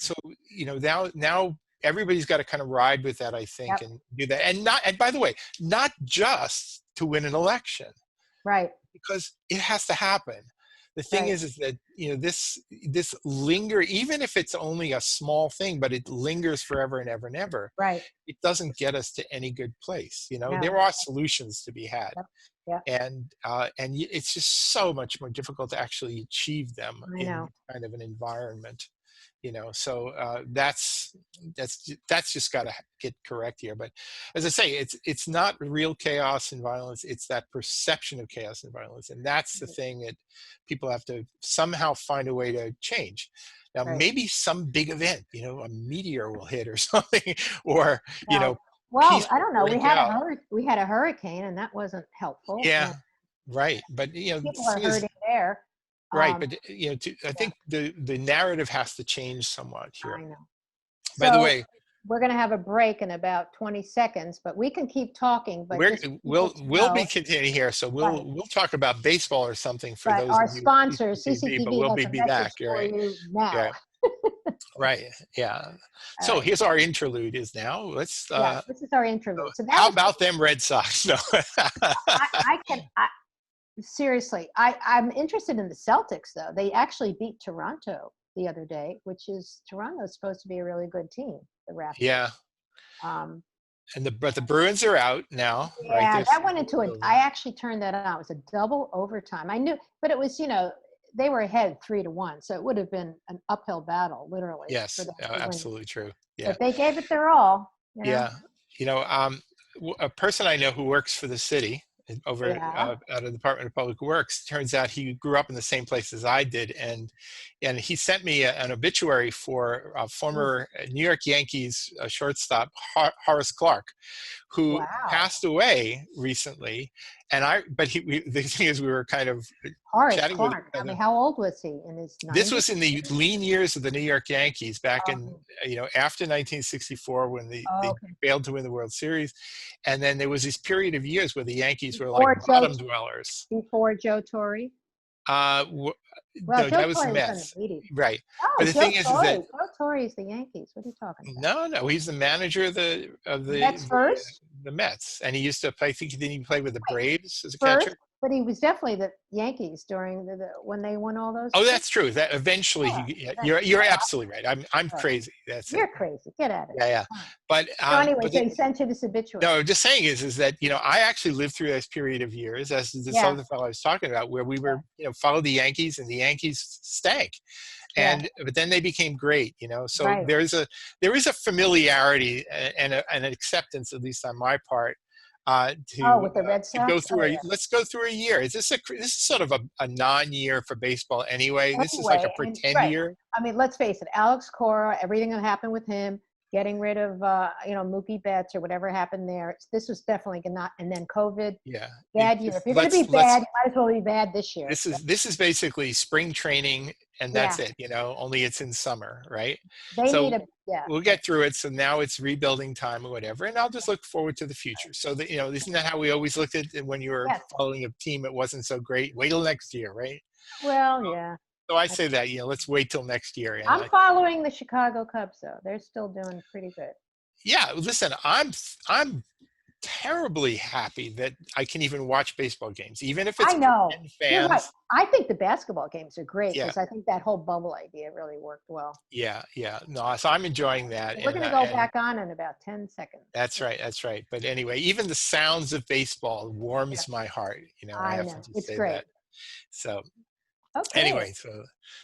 S1: now everybody's got to kind of ride with that, I think,
S2: Yep.
S1: and do that. And by the way, not just to win an election,
S2: Right.
S1: because it has to happen. The thing
S2: Right.
S1: is that, this linger, even if it's only a small thing, but it lingers forever and ever and ever.
S2: Right.
S1: It doesn't get us to any good place.
S2: No.
S1: There are solutions to be had,
S2: Yep. Yep.
S1: and it's just so much more difficult to actually achieve them
S2: I
S1: in
S2: know.
S1: kind of an environment. So that's just got to get correct here. But as I say, it's not real chaos and violence, it's that perception of chaos and violence, and that's the thing that people have to somehow find a way to change. Now,
S2: Right.
S1: maybe some big event, a meteor will hit or something, or
S2: Well,
S1: peace
S2: well, I
S1: will
S2: don't know.
S1: break out.
S2: We had a hurricane, and that wasn't helpful.
S1: Yeah,
S2: And
S1: right. But the
S2: people are
S1: thing is,
S2: hurting there.
S1: right,
S2: Um,
S1: but I
S2: yeah,
S1: think the narrative has to change somewhat here.
S2: I know.
S1: By the
S2: So
S1: way,
S2: we're going to have a break in about 20 seconds, but we can keep talking. But
S1: we're
S2: just for people
S1: we'll
S2: to
S1: we'll be
S2: know,
S1: continuing here, so
S2: right,
S1: we'll talk about baseball or something for
S2: right.
S1: those
S2: Our
S1: of you at
S2: sponsor,
S1: CCTV, but
S2: CCTV,
S1: we'll
S2: has
S1: be
S2: a
S1: back.
S2: message
S1: You're
S2: for
S1: right.
S2: you now.
S1: Yeah, right. Yeah.
S2: All
S1: So
S2: right.
S1: here's our interlude. Is now. Let's.
S2: Yeah, this is our
S1: So
S2: interlude. So that
S1: how
S2: was
S1: about them Red Sox? No.
S2: I can seriously. I'm interested in the Celtics though. They actually beat Toronto the other day, which is Toronto's supposed to be a really good team. The Raptors.
S1: Yeah.
S2: Um,
S1: But the Bruins are out now, right?
S2: yeah,
S1: Their
S2: that went
S1: season
S2: into
S1: is
S2: it.
S1: over.
S2: I actually turned that on. It was a double overtime. I knew, but it was they were ahead 3-1, so it would have been an uphill battle, literally, for
S1: Yes,
S2: them to win.
S1: absolutely true. Yeah.
S2: But they gave it their all, you know?
S1: Yeah, you know, a person I know who works for the city over
S2: Yeah.
S1: at the Department of Public Works, turns out he grew up in the same place as I did, and he sent me an obituary for
S2: Mm.
S1: former New York Yankees shortstop Horace Clark, who
S2: Wow.
S1: passed away recently. And the thing is, we were kind of
S2: Horace
S1: chatting with each
S2: Clark. I mean,
S1: other.
S2: how old was he? In his
S1: This
S2: 90s?
S1: was in the lean years of the New York Yankees back in,
S2: Um,
S1: after 1964 when they
S2: okay.
S1: failed to win the World Series. And then there was this period of years where the Yankees were like
S2: Before
S1: bottom dwellers.
S2: Joe Torre.
S1: Uh, w-
S2: Well,
S1: no,
S2: Joe
S1: that was the
S2: Torre was in the
S1: Mets.
S2: 80s.
S1: Right. But
S2: Oh,
S1: the thing is that
S2: Joe Torre is the Yankees. What are you talking about?
S1: no, he's the manager of
S2: Mets first?
S1: the Mets. And he used to play, I think he didn't play with the
S2: Wait,
S1: Braves as a
S2: first?
S1: catcher.
S2: But he was definitely the Yankees during when they won all those
S1: Oh,
S2: things.
S1: that's true. That eventually
S2: Yeah,
S1: you're absolutely right. I'm
S2: right.
S1: crazy. That's it.
S2: You're crazy. Get out of
S1: Yeah,
S2: here.
S1: yeah.
S2: Fine.
S1: But
S2: So anyway,
S1: but
S2: so he sent you this obituary.
S1: no, just saying is that I actually lived through this period of years, as this
S2: Yeah,
S1: other fellow I was talking about, where we were followed the Yankees and the Yankees stank,
S2: yeah,
S1: but then they became great. So
S2: right.
S1: there is a familiarity and an acceptance, at least on my part,
S2: Oh, with the Red
S1: to go
S2: Sox?
S1: through
S2: Oh,
S1: a let's go through a year. This is sort of a non-year for baseball anyway.
S2: yeah.
S1: This is like a
S2: Anyway, and
S1: pretend
S2: right.
S1: year.
S2: I mean, let's face it, Alex Cora, everything that happened with him, getting rid of, Mookie Betts or whatever happened there. This was definitely not, and then COVID,
S1: Yeah,
S2: bad year. If you're going to be
S1: let's
S2: bad, you might as well be bad this year. So,
S1: this is basically spring training, and
S2: yeah,
S1: that's it. Only it's in summer, right?
S2: they need
S1: So
S2: yeah,
S1: we'll
S2: right.
S1: get through it. So now it's rebuilding time or whatever, and I'll just look forward to the future. So that isn't that how we always looked at it when you were
S2: Yes.
S1: following a team that wasn't so great? Wait till next year, right?
S2: Well, yeah.
S1: So I say that let's wait till next year, and
S2: I'm following the Chicago Cubs, though. They're still doing pretty good.
S1: yeah, listen, I'm terribly happy that I can even watch baseball games, even if it's
S2: I know.
S1: pretend
S2: You're right.
S1: fans.
S2: I think the basketball games are great
S1: Yeah,
S2: because I think that whole bubble idea really worked well.
S1: yeah. No, so I'm enjoying that,
S2: We're
S1: and
S2: going to go back on in about 10 seconds.
S1: that's right. That's right. But anyway, even the sounds of baseball
S2: Yeah,
S1: warms my heart. I
S2: I
S1: have to
S2: know.
S1: just
S2: It's
S1: say
S2: great.
S1: that. So
S2: Okay.
S1: anyway,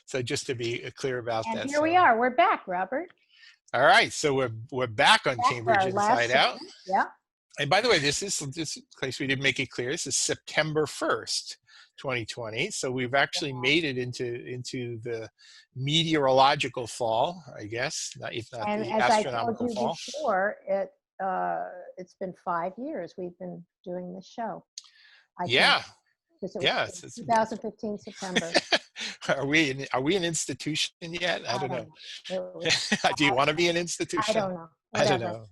S1: so just to be clear about
S2: And
S1: that.
S2: here we
S1: So
S2: are. We're back, Robert.
S1: all right. So we're back on
S2: Back for
S1: Cambridge
S2: our last
S1: Inside Out.
S2: segment. Yeah.
S1: And by the way, this in case we didn't make it clear, this is September 1st, 2020. So we've actually made it into the meteorological fall, I guess, if not
S2: And
S1: the
S2: as I told
S1: astronomical
S2: you
S1: fall.
S2: before, it's been 5 years we've been doing this show. I think
S1: Yeah.
S2: because it
S1: Yeah.
S2: was 2015 September.
S1: Are we an institution yet? I
S2: I
S1: don't
S2: don't
S1: know.
S2: know. It was,
S1: Do you want to be an
S2: I
S1: institution?
S2: don't know.
S1: I don't
S2: Whatever.
S1: know.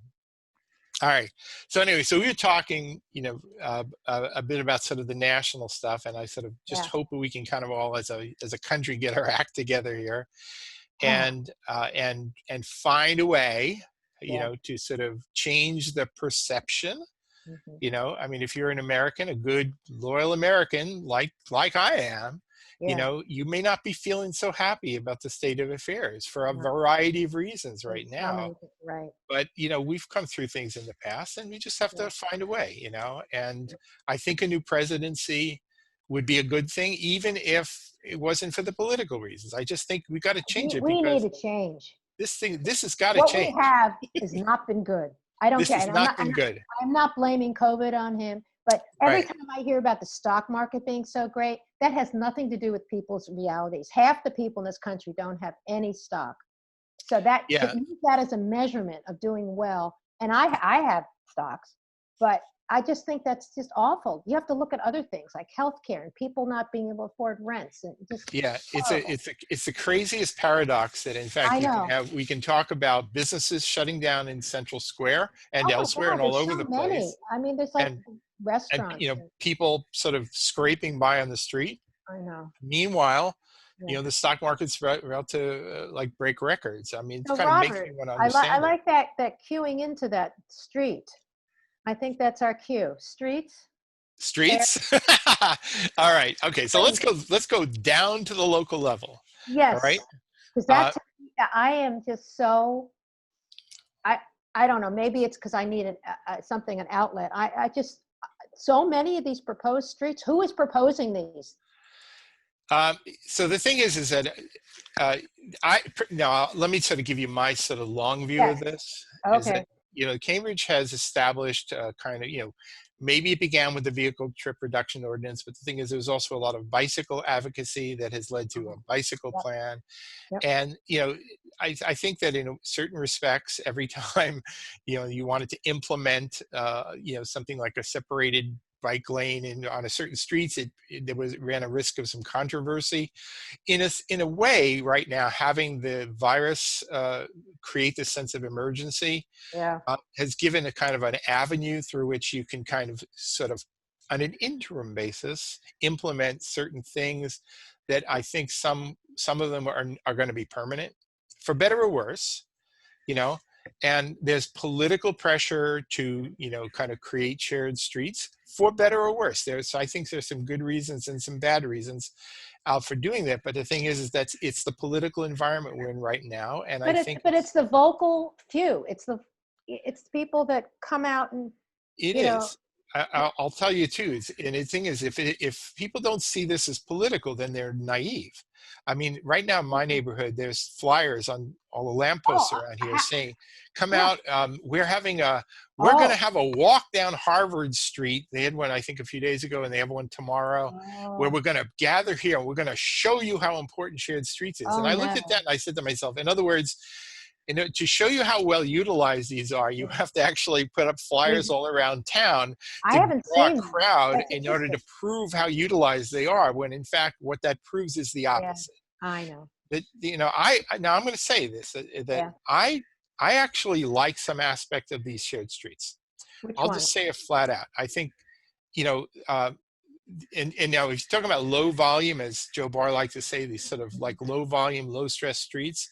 S1: All right. So anyway, so we were talking, a bit about sort of the national stuff, and I sort of just
S2: Yeah.
S1: hope that we can kind of all, as a country, get our act together here, and find a way,
S2: Yeah.
S1: to sort of change the perception.
S2: Hmm.
S1: I mean, if you're an American, a good loyal American, like I am,
S2: Yeah.
S1: you may not be feeling so happy about the state of affairs for a
S2: No,
S1: variety of reasons right
S2: there's so
S1: now.
S2: many. Right.
S1: But we've come through things in the past, and we just have
S2: Yeah.
S1: to find a way. And I think a new presidency would be a good thing, even if it wasn't for the political reasons. I just think we got to change it,
S2: We need
S1: because
S2: a change.
S1: this has got to
S2: What we
S1: change.
S2: have has not been good. I don't
S1: This
S2: care.
S1: has
S2: And
S1: not been good.
S2: I'm not blaming COVID on him, but every
S1: Right.
S2: time I hear about the stock market being so great, that has nothing to do with people's realities. Half the people in this country don't have any stock. So that to
S1: Yeah.
S2: use that as a measurement of doing well, and I have stocks, but I just think that's just awful. You have to look at other things like healthcare and people not being able to afford rents and just
S1: Yeah,
S2: horrible.
S1: it's the craziest paradox that, in fact,
S2: I know.
S1: we can talk about businesses shutting down in Central Square and
S2: Oh my
S1: elsewhere
S2: God,
S1: and all
S2: there's
S1: over
S2: so
S1: the
S2: many.
S1: place,
S2: I mean, there's like
S1: and
S2: restaurants. And,
S1: people sort of scraping by on the street.
S2: I know.
S1: Meanwhile,
S2: Yeah.
S1: the stock market's about to like break records. I mean, it
S2: So
S1: kind of makes me
S2: Robert,
S1: want to
S2: I
S1: understand it.
S2: like that queuing into that street. I think that's our cue. Streets. There.
S1: Streets. All right. Okay. So let's
S2: Crazy.
S1: go. Let's go down to the local level. All
S2: Yes,
S1: right.
S2: because
S1: Uh,
S2: I am just so I I don't know. Maybe it's because I need an outlet. I just so many of these proposed streets. Who is proposing these?
S1: Um, so the thing is that uh, now let me sort of give you my sort of long view of
S2: Yes.
S1: this. Is that
S2: Okay.
S1: Cambridge has established kind of maybe it began with the vehicle trip reduction ordinance, but the thing is there was also a lot of bicycle advocacy that has led to a
S2: Mhm.
S1: bicycle
S2: Yep.
S1: plan.
S2: Yep.
S1: And I think that in certain respects, every time you wanted to implement something like a separated bike lane on a certain streets, it ran a risk of some controversy. In a way, right now, having the virus create this sense of emergency
S2: Yeah.
S1: has given a kind of an avenue through which you can kind of sort of on an interim basis implement certain things that I think some of them are going to be permanent, for better or worse, you know. And there's political pressure to kind of create shared streets for better or worse. I think there's some good reasons and some bad reasons out for doing that. But the thing is that it's the political environment we're in right now, and I think
S2: But it's the vocal few. It's people that come out and
S1: it
S2: you know.
S1: is. I'll tell you too. And the thing is, if people don't see this as political, then they're naive. I mean, right now in my neighborhood, there's flyers on all the
S2: Oh,
S1: lampposts around here saying, "Come
S2: yeah.
S1: out! We're going to
S2: Oh.
S1: have a walk down Harvard Street." They had one, I think, a few days ago, and they have one tomorrow, where
S2: Oh.
S1: we're going to gather here and we're going to show you how important shared streets is. And
S2: Oh
S1: I looked
S2: no.
S1: at that and I said to myself, in other words, to show you how well utilized these are, you have to actually put up flyers all around town
S2: I
S1: to
S2: haven't
S1: draw a
S2: seen them.
S1: crowd
S2: That's
S1: in order
S2: interesting.
S1: to prove how utilized they are, when in fact what that proves is the
S2: Yeah,
S1: opposite.
S2: I know.
S1: That now I'm going to say this, that
S2: Yeah.
S1: I actually like some aspect of these shared streets.
S2: Which
S1: I'll
S2: one?
S1: just say it flat out. I think you know uh, and now if you're talking about low volume, as Joe Barr likes to say, these sort of like low volume, low stress streets,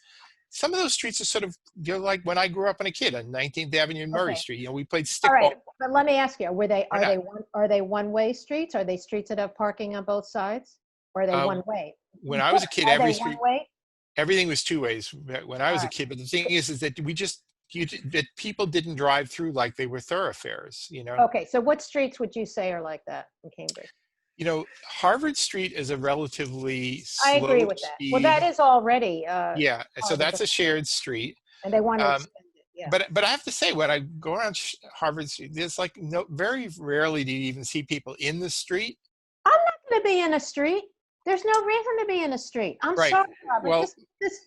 S1: some of those streets are sort of like when I grew up in a kid on 19th Avenue and Murray
S2: Okay.
S1: Street. We played
S2: All
S1: stickball.
S2: right. But let me ask you,
S1: Yeah.
S2: are they one-way streets? Are they streets that have parking on both sides? Or are they
S1: Uh,
S2: one way?
S1: when I was a kid,
S2: Are they
S1: every
S2: one
S1: street,
S2: way?
S1: everything was two ways when I
S2: All
S1: was a
S2: right.
S1: kid. But the thing is that that people didn't drive through like they were thoroughfares.
S2: Okay. So what streets would you say are like that in Cambridge?
S1: Harvard Street is a relatively
S2: I agree
S1: slow
S2: with that. Well, that
S1: speed.
S2: is already
S1: Yeah, so
S2: part of
S1: that's
S2: the,
S1: a shared street.
S2: and they want to
S1: Um,
S2: extend it. Yeah.
S1: but I have to say, when I go around Harvard Street, there's like no, very rarely do you even see people in the street.
S2: I'm not going to be in a street. There's no reason to be in a street. I'm
S1: Right.
S2: sorry, Robert.
S1: Well,
S2: This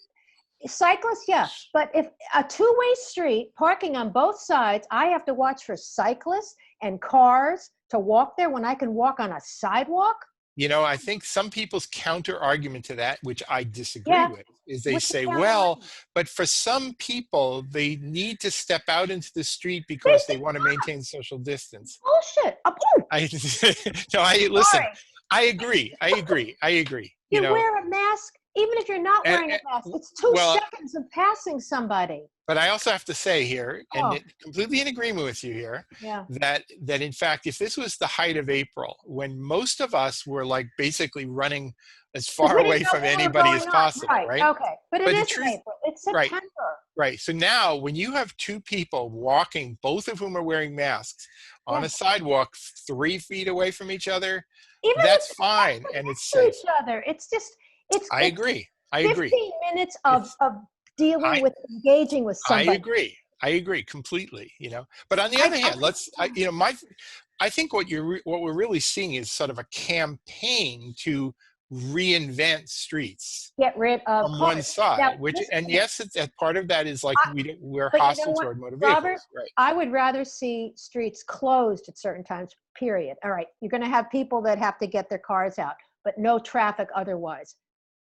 S2: cyclists, yeah. But if a two-way street, parking on both sides, I have to watch for cyclists and cars to walk there when I can walk on a sidewalk.
S1: I think some people's counter argument to that, which I disagree
S2: Yeah.
S1: with, is they
S2: What's the
S1: say,
S2: counter
S1: well,
S2: argument?
S1: but for some people, they need to step out into the street
S2: They
S1: because
S2: do
S1: they want to
S2: not.
S1: maintain social distance.
S2: Bullshit. Oh,
S1: I no, I listen.
S2: sorry.
S1: I agree. I agree. I agree.
S2: You wear a mask, even if you're not
S1: And,
S2: wearing a mask. It's
S1: well,
S2: 2 seconds of passing somebody.
S1: but I also have to say here, and
S2: Oh,
S1: completely in agreement with you here,
S2: yeah.
S1: that in fact, if this was the height of April, when most of us were like basically running as
S2: Because
S1: far
S2: we didn't
S1: away
S2: know
S1: from
S2: what was
S1: anybody
S2: going
S1: as
S2: on.
S1: possible,
S2: Right.
S1: right?
S2: Okay. But it
S1: But the
S2: isn't
S1: truth,
S2: April. It's
S1: right,
S2: September.
S1: right. So now, when you have two people walking, both of whom are wearing masks, on
S2: Yeah.
S1: a sidewalk 3 feet away from each other,
S2: Even if
S1: that's
S2: it's
S1: fine
S2: next
S1: and it's
S2: to
S1: safe.
S2: each other. It's just,
S1: I
S2: it's
S1: agree. I agree.
S2: 15 minutes
S1: It's
S2: of dealing
S1: I
S2: with, engaging with
S1: I
S2: somebody.
S1: agree. I agree completely. But on the
S2: I,
S1: other
S2: I
S1: hand, I think what we're really seeing is sort of a campaign to reinvent streets
S2: get rid of
S1: from one
S2: cars. Now,
S1: side. Which,
S2: listen
S1: and
S2: to me.
S1: yes, that part of that is like
S2: I,
S1: we're
S2: but you know
S1: hostile
S2: what,
S1: toward motor
S2: Robert?
S1: vehicles, right?
S2: I would rather see streets closed at certain times, period. All right. You're going to have people that have to get their cars out, but no traffic otherwise.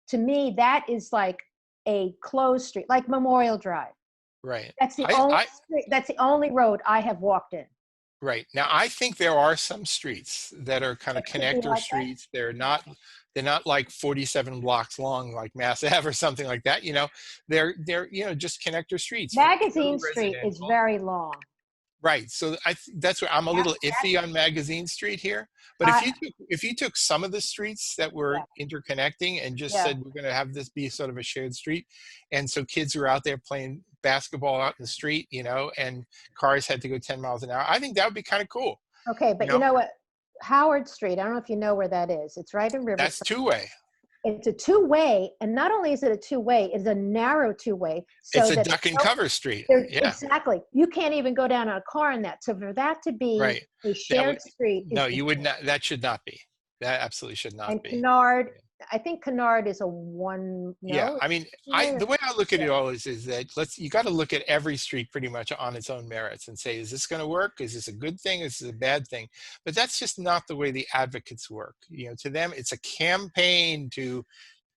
S2: To me, that is like a closed street, like Memorial Drive.
S1: Right.
S2: That's the
S1: I,
S2: only
S1: I
S2: street, that's the only road I have walked in.
S1: Right. Now, I think there are some streets that are kind of
S2: It could be
S1: connector
S2: like that.
S1: streets. They're
S2: Yeah.
S1: not like 47 blocks long, like Mass Ave or something like that. They're just connector streets, purely
S2: Magazine Street is
S1: residential.
S2: very long.
S1: Right. So that's where I'm a
S2: That,
S1: little iffy on Magazine Street here. But
S2: I,
S1: if you took some of the streets that were
S2: yeah,
S1: interconnecting and just
S2: yeah.
S1: said we're going to have this be sort of a shared street, and so kids were out there playing basketball out in the street, and cars had to go 10 miles an hour, I think that would be kind of cool.
S2: Okay,
S1: You
S2: but you
S1: know,
S2: know what? Howard Street, I don't know if you know where that is. It's right in
S1: that's
S2: Riverside.
S1: two way.
S2: it's a two-way, and not only is it a two-way, it's a narrow two-way,
S1: It's
S2: so
S1: a
S2: that
S1: duck and cover street.
S2: there's
S1: Yeah,
S2: exactly, you can't even go down on a car in that. So for that to be
S1: right.
S2: a
S1: That would
S2: shared street
S1: no,
S2: is
S1: you would
S2: ridiculous.
S1: not. That should not be. That absolutely should not
S2: And
S1: be.
S2: canard, I think canard is a one,
S1: Yeah,
S2: no,
S1: I mean,
S2: two-way
S1: the way I look at
S2: yeah,
S1: it all is that you got to look at every street pretty much on its own merits and say, is this going to work? Is this a good thing? Is this a bad thing? But that's just not the way the advocates work. You know, to them, it's a campaign to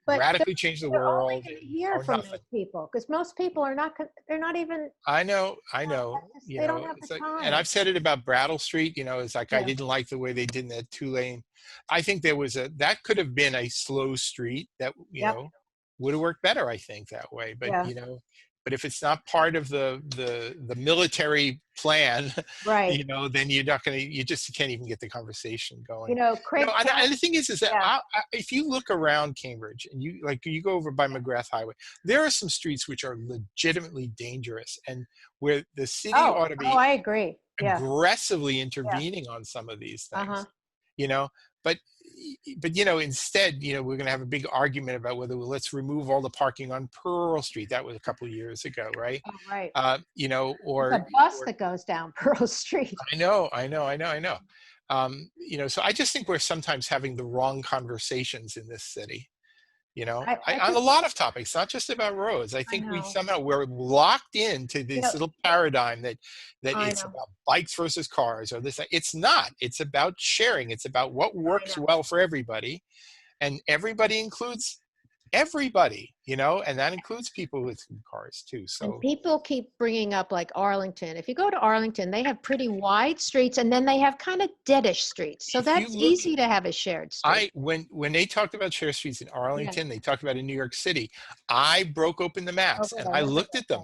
S2: but
S1: radically change the
S2: they're only
S1: world
S2: going to hear
S1: or
S2: from
S1: nothing.
S2: those people because most people are not, they're not even,
S1: I know, you
S2: they don't
S1: know,
S2: have the
S1: it's like, and
S2: time.
S1: I've said it about Brattle Street, you know, it's like I
S2: Yeah,
S1: didn't like the way they did that 2 lane. I think that could have been a slow street that, you
S2: yep,
S1: know, would have worked better, I think, that way. But,
S2: yeah,
S1: you know, but if it's not part of the military plan,
S2: right.
S1: you know, then you're not going to, you just can't even get the conversation
S2: You
S1: going.
S2: know,
S1: You know,
S2: Craig Cat,
S1: and the thing is that
S2: yeah,
S1: if you look around Cambridge and you go over by McGrath Highway, there are some streets which are legitimately dangerous and where the city ought to
S2: oh,
S1: be
S2: I agree. Yeah,
S1: aggressively
S2: yeah,
S1: intervening on some of these
S2: uh-huh.
S1: things, you know. but but you know, instead, you know, we're going to have a big argument about whether let's remove all the parking on Pearl Street. That was a couple of years ago, right?
S2: Oh, right.
S1: You know,
S2: There's a bus that goes down Pearl Street.
S1: I know. You know, so I just think we're sometimes having the wrong conversations in this city. You know,
S2: I
S1: on a
S2: just,
S1: lot of topics, not just about roads. I
S2: I
S1: think we
S2: know,
S1: somehow we're locked into
S2: you
S1: this
S2: know,
S1: little paradigm that
S2: I
S1: it's
S2: know,
S1: about bikes versus cars or this. It's not. It's about sharing. It's about what
S2: I
S1: works
S2: know.
S1: well for everybody, and everybody includes everybody. You know, and that includes people with cars too.
S2: And
S1: So
S2: people keep bringing up like Arlington. If you go to Arlington, they have pretty wide streets and then they have kind of deadish streets. So
S1: if you
S2: that's
S1: look
S2: easy to have a shared street.
S1: when they talked about share streets in
S2: Yeah.
S1: Arlington, they talked about in New York City. I broke open the
S2: Oh,
S1: maps
S2: good.
S1: and
S2: I
S1: I
S2: never
S1: looked
S2: got
S1: at them,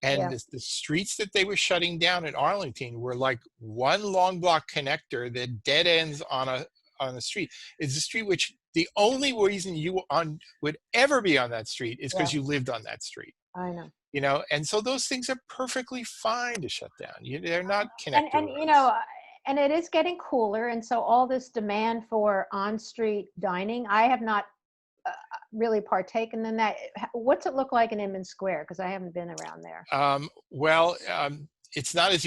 S2: that.
S1: and
S2: Yeah.
S1: the streets that they were shutting down in Arlington were like one long block connector that dead ends on a street. It's a street which the only reason you on would ever be on that street is
S2: Yeah.
S1: because you lived on that street.
S2: I know.
S1: You know, and so those things are perfectly fine to shut down. They're not connector
S2: And you know,
S1: roads.
S2: and it is getting cooler. And so all this demand for on-street dining, I have not really partaken in that. What's it look like in Inman Square? Because I haven't been around there.
S1: Well, it's not as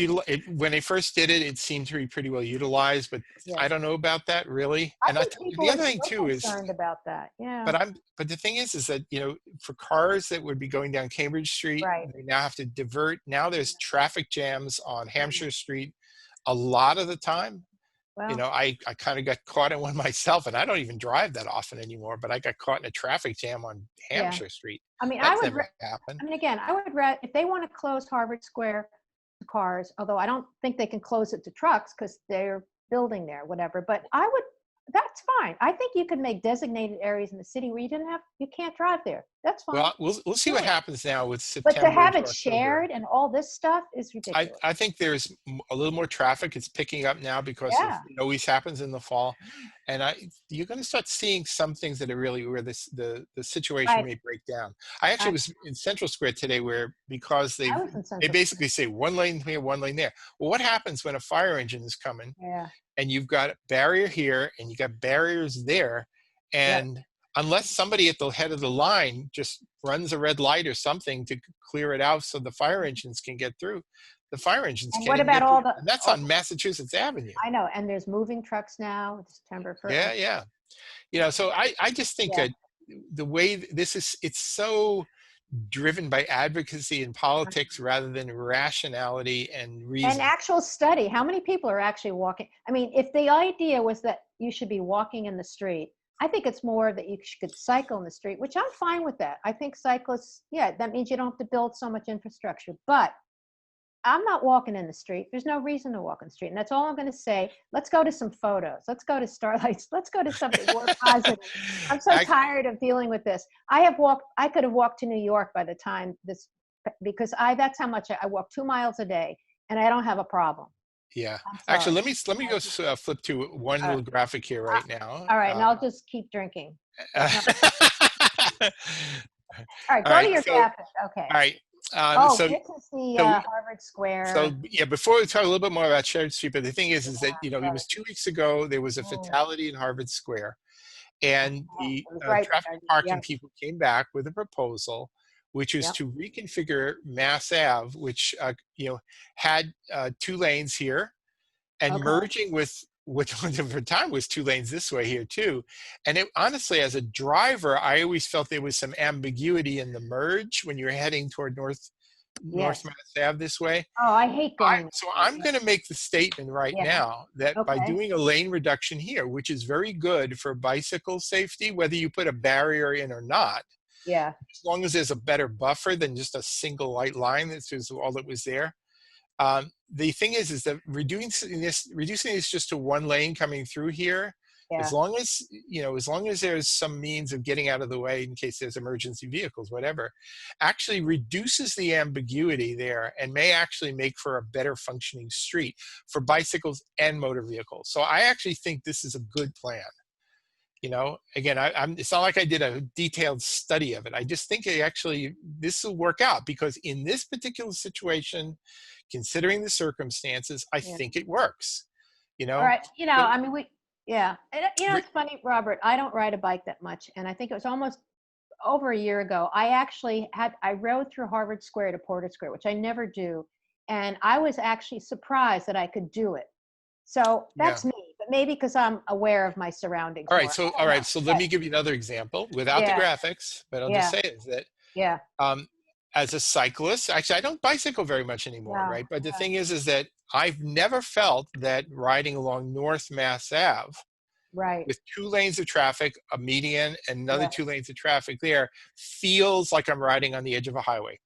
S1: when they first did it, it seemed to be pretty well utilized, but
S2: Yeah.
S1: I don't know about that really.
S2: I
S1: And
S2: think
S1: the
S2: people are
S1: other thing
S2: still
S1: too is,
S2: concerned about that. Yeah.
S1: but the thing is that, you know, for cars that would be going down Cambridge Street,
S2: Right.
S1: they now have to divert. Now there's traffic jams on
S2: I know.
S1: Hampshire Street a lot of the time. You
S2: Well,
S1: know, I kind of got caught in one myself, and I don't even drive that often anymore, but I got caught in a traffic jam on
S2: yeah.
S1: Hampshire Street.
S2: I mean,
S1: That's never happened.
S2: I mean, again, I would rather, if they want to close Harvard Square to cars, although I don't think they can close it to trucks because they're building there, whatever, but that's fine. I think you could make designated areas in the city where you can't drive there. That's fine.
S1: Well, we'll see
S2: Do
S1: what
S2: it.
S1: happens now with
S2: But to
S1: September
S2: have
S1: to
S2: it
S1: October.
S2: shared and all this stuff is
S1: I,
S2: ridiculous.
S1: I think there's a little more traffic. It's picking up now because of
S2: Yeah.
S1: it always happens in the fall, and you're going to start seeing some things that are really where the situation
S2: Right.
S1: may break down. I actually
S2: I,
S1: was in Central Square today, where because
S2: I was in
S1: they
S2: Central Square.
S1: basically say one lane here, one lane there. Well, what happens when a fire engine is coming
S2: Yeah.
S1: and you've got a barrier here and you got barriers there,
S2: Yep.
S1: and unless somebody at the head of the line just runs a red light or something to clear it out so the fire engines can get through, the fire engines
S2: And
S1: can't
S2: what
S1: even
S2: about
S1: get through.
S2: all the,
S1: And that's on Massachusetts Avenue.
S2: I know, and there's moving trucks now with September 1st.
S1: Yeah, yeah. You know, so I just think
S2: Yeah.
S1: that the way this is, it's so driven by advocacy and politics rather than rationality and
S2: An
S1: reason.
S2: actual study. How many people are actually walking? I mean, if the idea was that you should be walking in the street, I think it's more that you could cycle in the street, which I'm fine with that. I think cyclists, yeah, that means you don't have to build so much infrastructure. But I'm not walking in the street. There's no reason to walk in the street. And that's all I'm going to say. Let's go to some photos. Let's go to Starlights. Let's go to something more positive. I'm so tired of dealing with this. I could have walked to New York by the time because that's how much I walk 2 miles a day and I don't have a problem.
S1: Yeah.
S2: I'm
S1: Actually,
S2: sorry.
S1: let me go flip to one
S2: Uh,
S1: little graphic here right now.
S2: all right. And I'll just keep drinking.
S1: All
S2: No. All right. Go to
S1: right.
S2: your graphic. Okay.
S1: All right.
S2: Oh, this is the
S1: so
S2: Harvard Square.
S1: So yeah, before we talk a little bit more about Shared Street, but the thing is that, you know, it
S2: Right.
S1: was 2 weeks ago, there was a
S2: Oh,
S1: fatality in Harvard Square. And the
S2: It was right.
S1: traffic parking
S2: Yeah.
S1: people came back with a proposal, which was
S2: Yep.
S1: to reconfigure Mass Ave, which had 2 lanes here, and
S2: Okay.
S1: merging with what for time was 2 lanes this way here too. And it honestly, as a driver, I always felt there was some ambiguity in the merge when you're heading toward North
S2: Yes.
S1: Mass Ave this way.
S2: Oh, I hate going that
S1: So
S2: way.
S1: I'm going to make the statement right
S2: Yeah.
S1: now that by
S2: Okay.
S1: doing a lane reduction here, which is very good for bicycle safety, whether you put a barrier in or not,
S2: Yeah.
S1: as long as there's a better buffer than just a single white line, that's just all that was there. The thing is that reducing this just to 1 lane coming through here,
S2: Yeah.
S1: as long as there's some means of getting out of the way in case there's emergency vehicles, whatever, actually reduces the ambiguity there and may actually make for a better functioning street for bicycles and motor vehicles. So I actually think this is a good plan. Again, it's not like I did a detailed study of it. I just think this will work out because in this particular situation, considering the circumstances, I
S2: Yeah.
S1: think it works.
S2: All right.
S1: But
S2: I mean, yeah.
S1: re-
S2: It's funny, Robert. I don't ride a bike that much. And I think it was almost over a year ago. I rode through Harvard Square to Porter Square, which I never do. And I was actually surprised that I could do it. So
S1: yeah.
S2: that's me, but maybe because I'm aware of my surroundings more. I
S1: All
S2: don't
S1: right.
S2: know.
S1: So let
S2: But
S1: me give you another example without the
S2: yeah,
S1: graphics, but I'll just
S2: yeah,
S1: say is that
S2: yeah.
S1: um, as a cyclist, actually, I don't bicycle very much anymore,
S2: No,
S1: right? But the
S2: no,
S1: thing is that I've never felt that riding along North Mass Ave
S2: right.
S1: with 2 lanes of traffic, a median, and another
S2: Yeah,
S1: 2 lanes of traffic there, feels like I'm riding on the edge of a highway,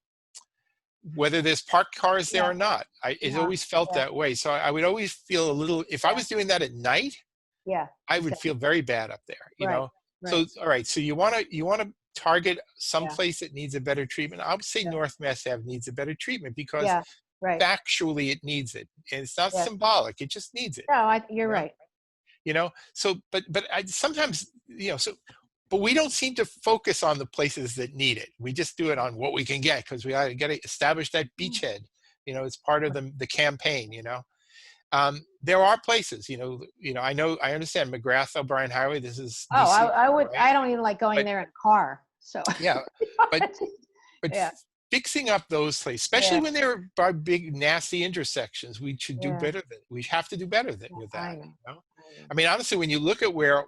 S1: whether there's parked cars there
S2: yeah,
S1: or not. It
S2: no,
S1: always felt
S2: yeah,
S1: that way. So I would always feel a little, if I
S2: yeah,
S1: was doing that at night,
S2: yeah.
S1: I would
S2: Exactly.
S1: feel very bad up
S2: Right,
S1: there.
S2: right.
S1: So, all right. So you want to target some
S2: Yeah,
S1: place that needs a better treatment. I would say
S2: yeah,
S1: North Mass Ave needs a better treatment because
S2: yeah. Right.
S1: factually it needs it. And it's not
S2: Yeah.
S1: symbolic. It just needs it.
S2: No, you're
S1: You know?
S2: right.
S1: So but I sometimes but we don't seem to focus on the places that need it. We just do it on what we can get because we got to establish that beachhead. It's part of the campaign. There are places, I understand McGrath O'Brien Highway. This is
S2: Oh,
S1: DC,
S2: I would.
S1: right?
S2: I don't even like going
S1: But
S2: there in a car. So
S1: yeah, but but
S2: yeah,
S1: fixing up those places, especially
S2: yeah,
S1: when they're by big nasty intersections, we should do
S2: yeah.
S1: better than we have to do better than
S2: Yeah,
S1: with
S2: I
S1: that.
S2: know. I know.
S1: I mean, honestly, when you look at where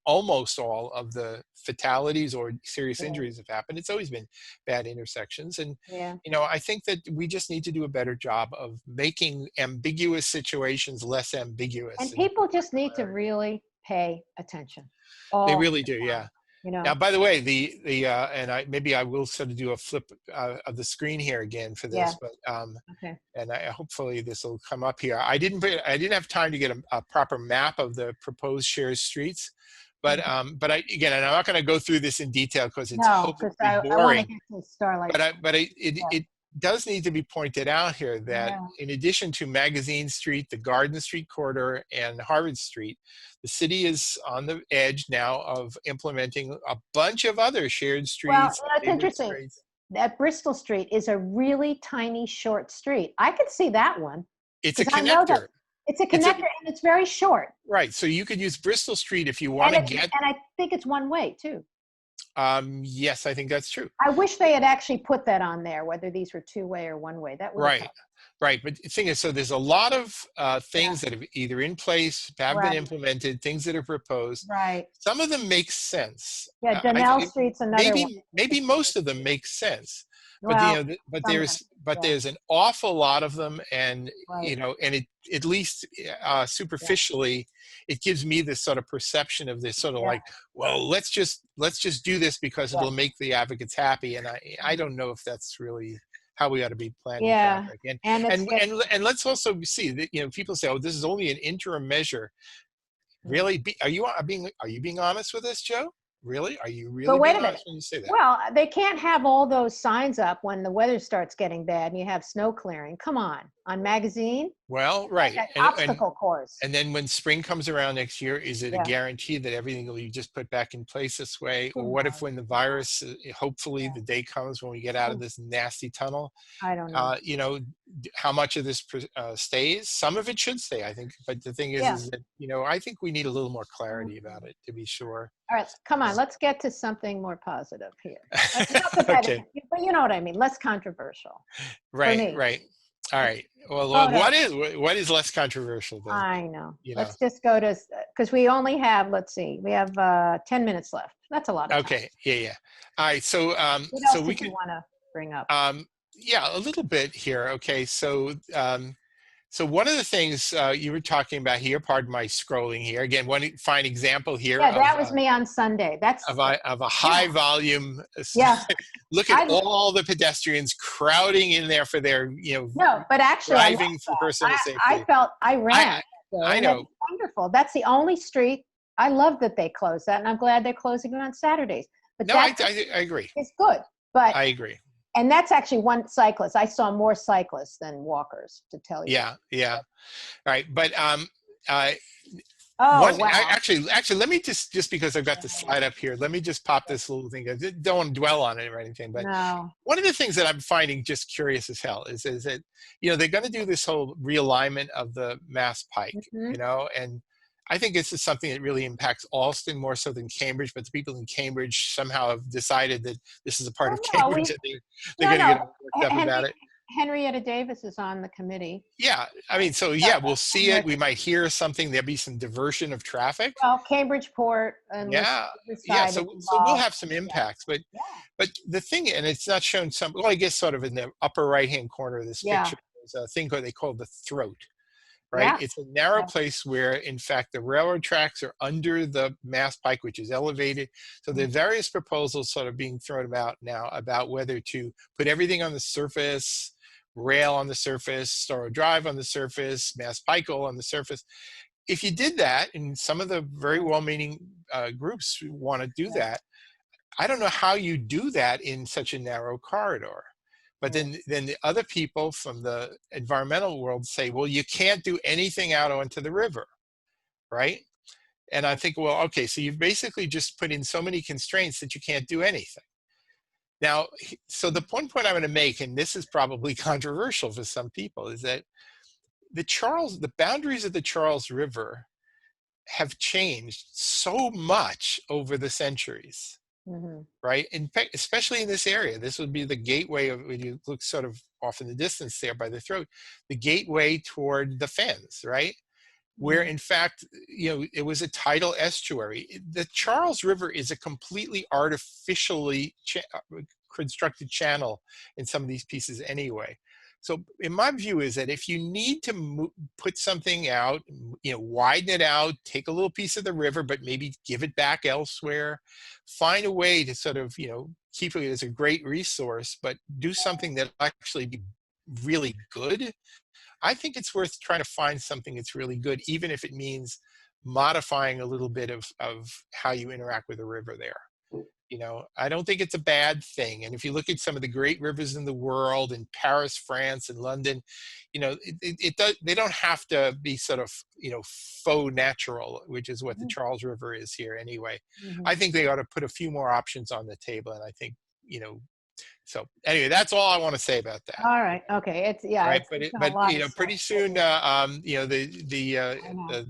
S1: almost all of the fatalities or serious
S2: Yeah,
S1: injuries have happened, it's always been bad intersections. And,
S2: yeah.
S1: I think that we just need to do a better job of making ambiguous situations less ambiguous
S2: And
S1: and
S2: people just need to
S1: clarity.
S2: really pay attention
S1: They
S2: all
S1: really
S2: the
S1: do, yeah.
S2: time. You know.
S1: Now, by the way, the and I will sort of do a flip of the screen here again for
S2: Yeah.
S1: this, but
S2: Okay.
S1: and hopefully this will come up here. I didn't have time to get a proper map of the proposed shared streets, but
S2: Okay.
S1: again, and I'm not going to go through this in detail because it's
S2: No, because
S1: hopelessly
S2: I want to
S1: boring.
S2: get to Starlight
S1: But
S2: Square. Yeah.
S1: it does need to be pointed out here that
S2: Yeah.
S1: in addition to Magazine Street, the Garden Street corridor, and Harvard Street, the city is on the edge now of implementing a bunch of other shared
S2: Well,
S1: streets,
S2: it's
S1: neighborhood
S2: interesting.
S1: streets.
S2: That Bristol Street is a really tiny, short street. I could see that one
S1: It's a
S2: because I know that
S1: connector.
S2: it's a
S1: It's a
S2: connector and it's very short.
S1: Right. So you could use Bristol Street if you want
S2: And
S1: to
S2: it's
S1: get.
S2: and I think it's one way too.
S1: Yes, I think that's true.
S2: I wish they had actually put that on there, whether these were two way or one way. That would have
S1: Right.
S2: helped.
S1: Right. But the thing is, so there's a lot of
S2: Yeah.
S1: things that have either in place, have been
S2: Right.
S1: implemented, things that are proposed.
S2: Right.
S1: Some of them make sense.
S2: Yeah.
S1: I
S2: Donnell
S1: think
S2: Street's another one.
S1: maybe most of them make sense, but
S2: Well, some of them. Yeah.
S1: there's an awful lot of them, and
S2: Right.
S1: and it at least
S2: Yeah.
S1: superficially, it gives me this sort of perception of this sort of
S2: Yeah.
S1: like, well, let's just do this because
S2: Yeah.
S1: it'll make the advocates happy, and I don't know if that's really how we ought to be planning
S2: Yeah.
S1: traffic.
S2: And it's
S1: And let's also see that people say, oh, this is only an interim measure.
S2: yeah.
S1: Really, are you being honest with us, Joe? Really, are you
S2: But
S1: really
S2: wait
S1: being
S2: a minute.
S1: honest when you say that?
S2: Well, they can't have all those signs up when the weather starts getting bad and you have snow clearing. Come on Magazine,
S1: Well,
S2: it's like
S1: right,
S2: an
S1: and
S2: obstacle course.
S1: and then when spring comes around next year, is it a
S2: Yeah.
S1: guarantee that everything will be just put back in place this way?
S2: Who
S1: Or what if
S2: knows?
S1: when the virus, hopefully
S2: Yeah.
S1: the day comes when we get out of
S2: Who-
S1: this nasty tunnel,
S2: I don't know.
S1: how much of this stays? Some of it should stay, I think. But the thing
S2: Yeah.
S1: is that, I think we need a little more clarity about it, to be sure.
S2: All right, come on, let's get to something more positive here. Not that
S1: Okay.
S2: but you know what I mean, less controversial for
S1: Right.
S2: me.
S1: Right. All right. Well,
S2: Photo.
S1: what is less controversial then?
S2: I know.
S1: You know.
S2: Let's just go to, because we only have, let's see, we have 10 minutes left. That's a lot of time.
S1: Okay. Yeah. Yeah. All right. So
S2: What
S1: so
S2: else
S1: we
S2: did you
S1: could
S2: want to bring up?
S1: yeah, a little bit here. Okay. So one of the things you were talking about here, pardon my scrolling here again, one fine example here
S2: Yeah, that was me on Sunday. That's
S1: of a high volume.
S2: yeah.
S1: Look at
S2: I
S1: all the pedestrians crowding in there for their,
S2: no, but actually,
S1: driving for personal safety.
S2: I ran.
S1: I know.
S2: Wonderful. That's the only street. I love that they closed that, and I'm glad they're closing it on Saturdays. But
S1: No, I agree.
S2: it's good. But
S1: I agree.
S2: and that's actually one cyclist. I saw more cyclists than walkers, to tell you.
S1: Yeah, yeah. All right, but
S2: oh, wow.
S1: actually, let me just because I've got the slide up here, let me just pop this little thing. I don't want to dwell on it or anything, but
S2: No.
S1: one of the things that I'm finding just curious as hell is that they're going to do this whole realignment of the Mass Pike, and I think this is something that really impacts Alston more so than Cambridge, but the people in Cambridge somehow have decided that this is a part of Cambridge and they're going to get worked up about it.
S2: Henrietta Davis is on the committee.
S1: Yeah, I mean, so yeah, we'll see it. We might hear something. There'll be some diversion of traffic.
S2: Well, Cambridgeport and
S1: yeah. So we'll have some impacts, but the thing, and it's not shown well, I guess sort of in the upper right-hand corner of this picture, there's a thing they call the throat. Right,
S2: Yeah.
S1: It's a narrow place where, in fact, the railroad tracks are under the Mass Pike, which is elevated. So there are various proposals sort of being thrown about now about whether to put everything on the surface, rail on the surface, Storrow Drive on the surface, Mass Pike on the surface. If you did that, and some of the very well-meaning groups want to do that, I don't know how you do that in such a narrow corridor. But then the other people from the environmental world say, well, you can't do anything out onto the river, right? And I think, well, okay, so you've basically just put in so many constraints that you can't do anything. Now, so the point I'm going to make, and this is probably controversial for some people, is that the boundaries of the Charles River have changed so much over the centuries. Right, especially in this area. This would be the gateway of, when you look sort of off in the distance there by the throat, the gateway toward the fens, right? Where in fact, it was a tidal estuary. The Charles River is a completely artificially constructed channel in some of these pieces anyway. So in my view is that if you need to put something out, widen it out, take a little piece of the river, but maybe give it back elsewhere, find a way to sort of, keep it as a great resource, but do something that actually be really good. I think it's worth trying to find something that's really good, even if it means modifying a little bit of how you interact with the river there. I don't think it's a bad thing. And if you look at some of the great rivers in the world, in Paris, France, and London, they don't have to be sort of, faux natural, which is what the Charles River is here anyway. I think they ought to put a few more options on the table. And I think, so anyway, that's all I want to say about that.
S2: All right. Okay. It's right.
S1: But pretty soon, the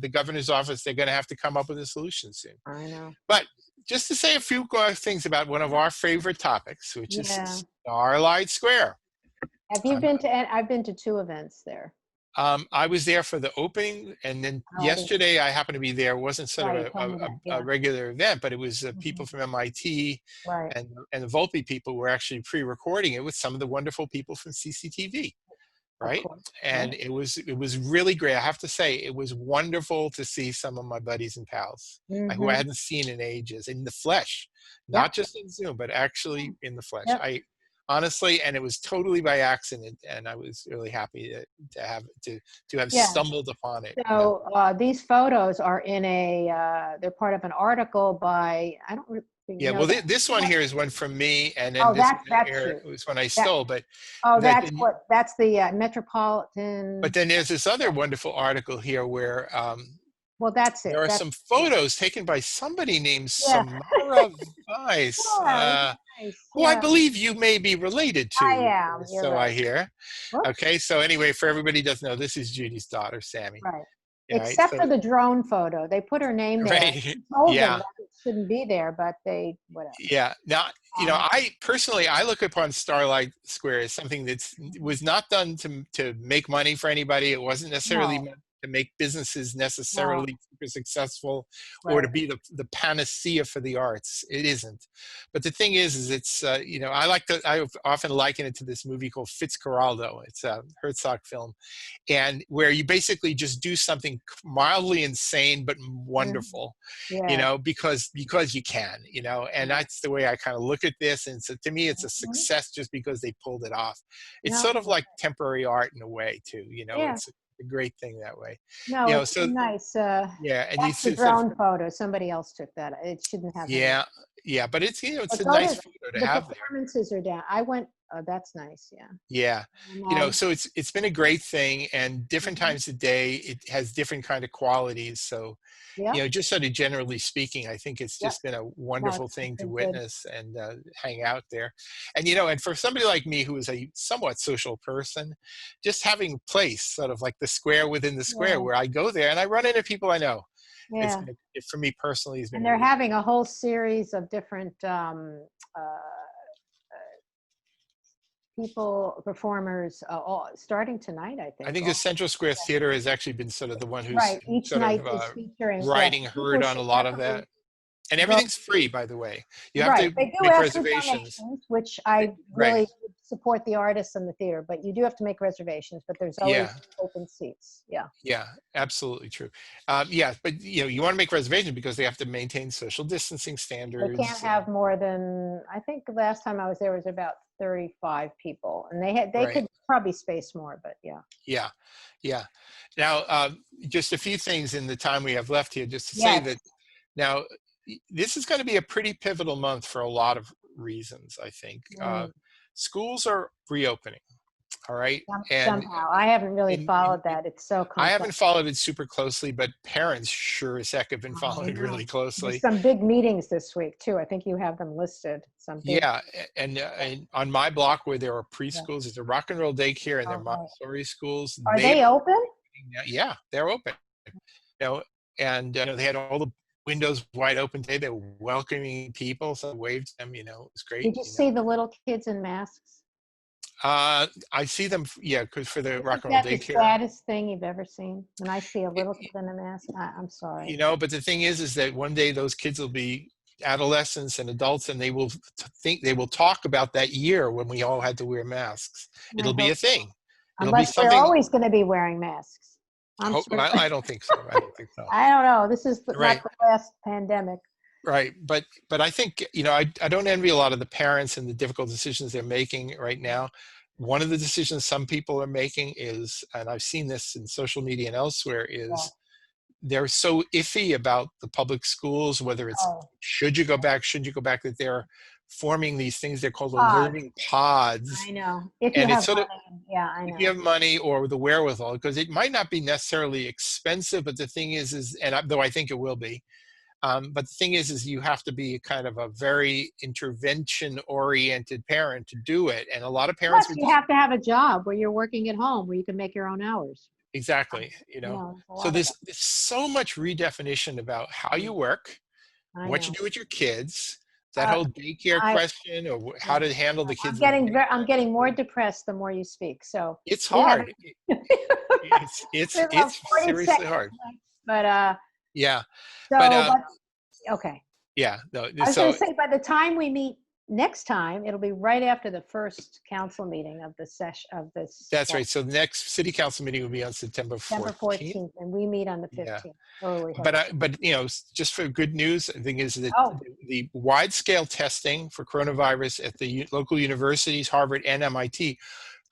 S1: governor's office, they're going to have to come up with a solution soon.
S2: I know.
S1: But just to say a few things about one of our favorite topics, which is Starlight Square.
S2: Have you been to? I've been to 2 events there.
S1: I was there for the opening, and then yesterday I happened to be there. It wasn't sort of a regular event, but it was people from MIT and the Volpe people were actually pre-recording it with some of the wonderful people from CCTV. Right. And it was really great. I have to say, it was wonderful to see some of my buddies and pals who I hadn't seen in ages in the flesh, not just in Zoom, but actually in the flesh. I honestly, and it was totally by accident. And I was really happy to have stumbled upon it.
S2: So these photos are in they're part of an article by, I don't really.
S1: Well, this one here is one from me, and then it was one I stole. But
S2: that's the Metropolitan.
S1: But then there's this other wonderful article here where
S2: well, that's it.
S1: There are some photos taken by somebody named Samara Weiss.
S2: nice.
S1: who I
S2: Yeah,
S1: believe you may be related
S2: I
S1: to,
S2: am. You're
S1: so I
S2: right.
S1: hear.
S2: Whoops.
S1: Okay, so anyway, for everybody who doesn't know, this is Judy's daughter, Sammy.
S2: Right.
S1: All right,
S2: Except
S1: so
S2: for the drone photo. They put her name there.
S1: right,
S2: I told them
S1: yeah.
S2: that it shouldn't be there, but they, whatever.
S1: Yeah. Now,
S2: Um,
S1: I personally, I look upon Starlight Square as something that's was not done to make money for anybody. It wasn't necessarily
S2: no,
S1: meant to make businesses
S2: no,
S1: necessarily super successful or to
S2: right.
S1: be the panacea for the arts. It isn't. But the thing is it's, I often liken it to this movie called Fitzcarraldo. It's a Herzog film, and where you basically just do something mildly insane but
S2: Mhm.
S1: wonderful,
S2: Yeah.
S1: because you can, and
S2: Right.
S1: that's the way I kind of look at this. And so to me, it's a
S2: Mhm.
S1: success just because they pulled it off. It's
S2: No,
S1: sort of like temporary art in a way too.
S2: yeah.
S1: It's a great thing that way.
S2: No, it's
S1: So
S2: nice.
S1: yeah, and you
S2: That's the
S1: see sort of,
S2: drone photo. Somebody else took that. It shouldn't have her name.
S1: yeah, yeah, but it's, it's
S2: But
S1: a
S2: go
S1: nice
S2: to
S1: photo to
S2: the
S1: have there.
S2: performances are down. I went. Oh, that's nice. Yeah.
S1: Yeah.
S2: And,
S1: So it's been a great thing, and different
S2: mhm.
S1: times a day it has different kind of qualities. So
S2: Yep.
S1: just sort of generally speaking, I think it's
S2: Yep.
S1: just been a
S2: No,
S1: wonderful
S2: it's
S1: thing to
S2: been good.
S1: witness and hang out there. And, and for somebody like me who is a somewhat social person, just having a place sort of like the square within the square
S2: Yeah.
S1: where I go there and I run into people I know,
S2: Yeah.
S1: for me personally, has been
S2: And they're
S1: really,
S2: having a whole series of different people, performers, all, starting tonight, I
S1: I
S2: think.
S1: think the
S2: All,
S1: Central Square Theater has actually been sort of the one who's
S2: right. Each
S1: sort
S2: night
S1: of
S2: is featuring, yeah,
S1: riding
S2: people
S1: herd on a
S2: should
S1: lot of
S2: definitely
S1: that. And
S2: go.
S1: everything's free, by the way. You have
S2: Right.
S1: to
S2: They do
S1: make
S2: ask for
S1: reservations.
S2: donations, which I
S1: Right.
S2: really support the artists and the theater, but you do have to make reservations, but there's always
S1: Yeah.
S2: open seats. Yeah.
S1: Yeah, absolutely true. Yeah, but you want to make reservations because they have to maintain social distancing
S2: They can't
S1: standards.
S2: have more than, I think the last time I was there was about 35 people, and they
S1: Right.
S2: could probably space more, but yeah.
S1: Yeah. Yeah. Now, just a few things in the time we have left here, just to say
S2: Yes.
S1: that now this is going to be a pretty pivotal month for a lot of reasons. I think
S2: Mm.
S1: schools are reopening. All right, and
S2: Somehow. I haven't really
S1: in
S2: followed that. It's so
S1: I
S2: complex.
S1: haven't followed it super closely, but parents sure as heck have been
S2: I
S1: following it
S2: know.
S1: really
S2: There's
S1: closely.
S2: some big meetings this week too. I think you have them listed. Some big.
S1: Yeah, and on my block where there are
S2: Yeah.
S1: preschools, there's a rock and roll daycare and there are
S2: Oh, right.
S1: Montessori schools.
S2: Are
S1: They
S2: they
S1: are
S2: open?
S1: opening now. Yeah, they're open. You know, and they had all the windows wide open today. They were welcoming people, so I waved to them. It was great.
S2: Did you see the little kids in masks?
S1: I see them. Yeah, because for the rock
S2: Isn't
S1: and roll
S2: that the
S1: daycare.
S2: saddest thing you've ever seen? When I see a little kid in a mask, I'm sorry.
S1: But the thing is that one day those kids will be adolescents and adults, and they will talk about that year when we all had to wear masks.
S2: I
S1: It'll be
S2: hope
S1: a
S2: so.
S1: thing. It'll be
S2: Unless we're
S1: something.
S2: always going to be wearing masks. I'm sort of,
S1: I don't think so. I don't think so.
S2: I don't know. This is
S1: Right,
S2: not the last pandemic.
S1: right. But I think I don't envy a lot of the parents and the difficult decisions they're making right now. One of the decisions some people are making is, and I've seen this in social media and elsewhere,
S2: Yeah.
S1: is they're so iffy about the public schools, whether it's
S2: Oh,
S1: should you go back, that they're forming these things they're called
S2: pods.
S1: learning pods.
S2: I know. If you
S1: And it's
S2: have
S1: sort of,
S2: money, yeah, I
S1: if you
S2: know.
S1: have money or the wherewithal, because it might not be necessarily expensive, but the thing is, though I think it will be, but the thing is you have to be kind of a very intervention oriented parent to do it. And a lot of
S2: Plus,
S1: parents would
S2: you
S1: just,
S2: have to have a job where you're working at home, where you can make your own hours.
S1: exactly,
S2: There's a
S1: so
S2: lot of that.
S1: there's so much redefinition about how you work,
S2: I
S1: what you
S2: know.
S1: do with your kids, that
S2: Uh,
S1: whole daycare
S2: I,
S1: question, or how
S2: yeah.
S1: to handle the
S2: I'm
S1: kids in the
S2: getting I'm
S1: daycare.
S2: getting more depressed the more you speak. So
S1: It's
S2: we have
S1: hard.
S2: we have about
S1: It's
S2: 40
S1: seriously
S2: seconds
S1: hard.
S2: left, but
S1: Yeah, but
S2: but okay.
S1: yeah, no.
S2: I was going
S1: So
S2: to say by the time we meet next time, it'll be right after the first council meeting of the session of this
S1: that's right. So the next city council meeting will be on September
S2: September
S1: 14th.
S2: 14th, and we meet on the
S1: Yeah,
S2: 15th. Or we have.
S1: but just for good news, the thing is that
S2: Oh,
S1: the wide scale testing for coronavirus at the local universities, Harvard and MIT,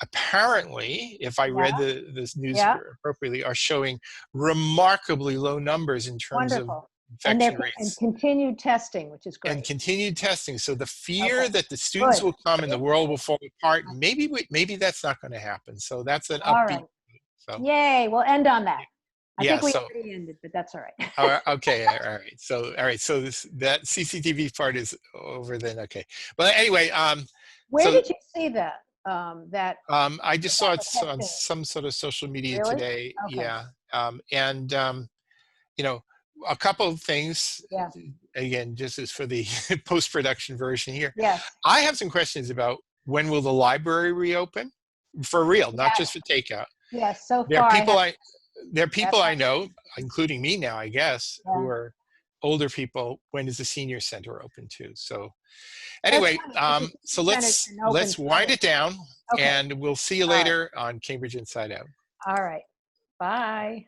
S1: apparently, if I
S2: yeah,
S1: read this news
S2: yeah,
S1: appropriately, are showing remarkably low numbers in terms of
S2: wonderful. And
S1: infection
S2: and
S1: rates
S2: continued testing, which is
S1: and
S2: great.
S1: continued testing. So the fear
S2: Okay,
S1: that the students
S2: good.
S1: will come and the world will fall apart, maybe that's not going to happen. So that's an
S2: All
S1: upbeat.
S2: right.
S1: So
S2: Yay. We'll end on that. I
S1: Yeah.
S2: think we
S1: So,
S2: already ended, but that's all right.
S1: okay. All right. So that CCTV part is over then. Okay. Well, anyway,
S2: Where
S1: so
S2: did you see that?
S1: I just saw
S2: About
S1: it
S2: the
S1: on
S2: testing?
S1: some sort of social media
S2: Really?
S1: today.
S2: Okay.
S1: Yeah. And you know, a couple of things,
S2: Yeah.
S1: again, just as for the post-production version here.
S2: Yes.
S1: I have some questions about when will the library reopen? For real, not just for
S2: Yes.
S1: takeout.
S2: Yes. So
S1: There are
S2: far, I
S1: people
S2: have.
S1: I there are
S2: That's
S1: people I
S2: not.
S1: know, including me now, I guess, who
S2: Yeah.
S1: are older people. When is the senior center open too? So
S2: That's
S1: anyway,
S2: funny because the
S1: so
S2: senior center's been open
S1: let's wind
S2: forever.
S1: it down,
S2: Okay.
S1: and we'll see you
S2: All right.
S1: later on Cambridge Inside Out.
S2: All right. Bye.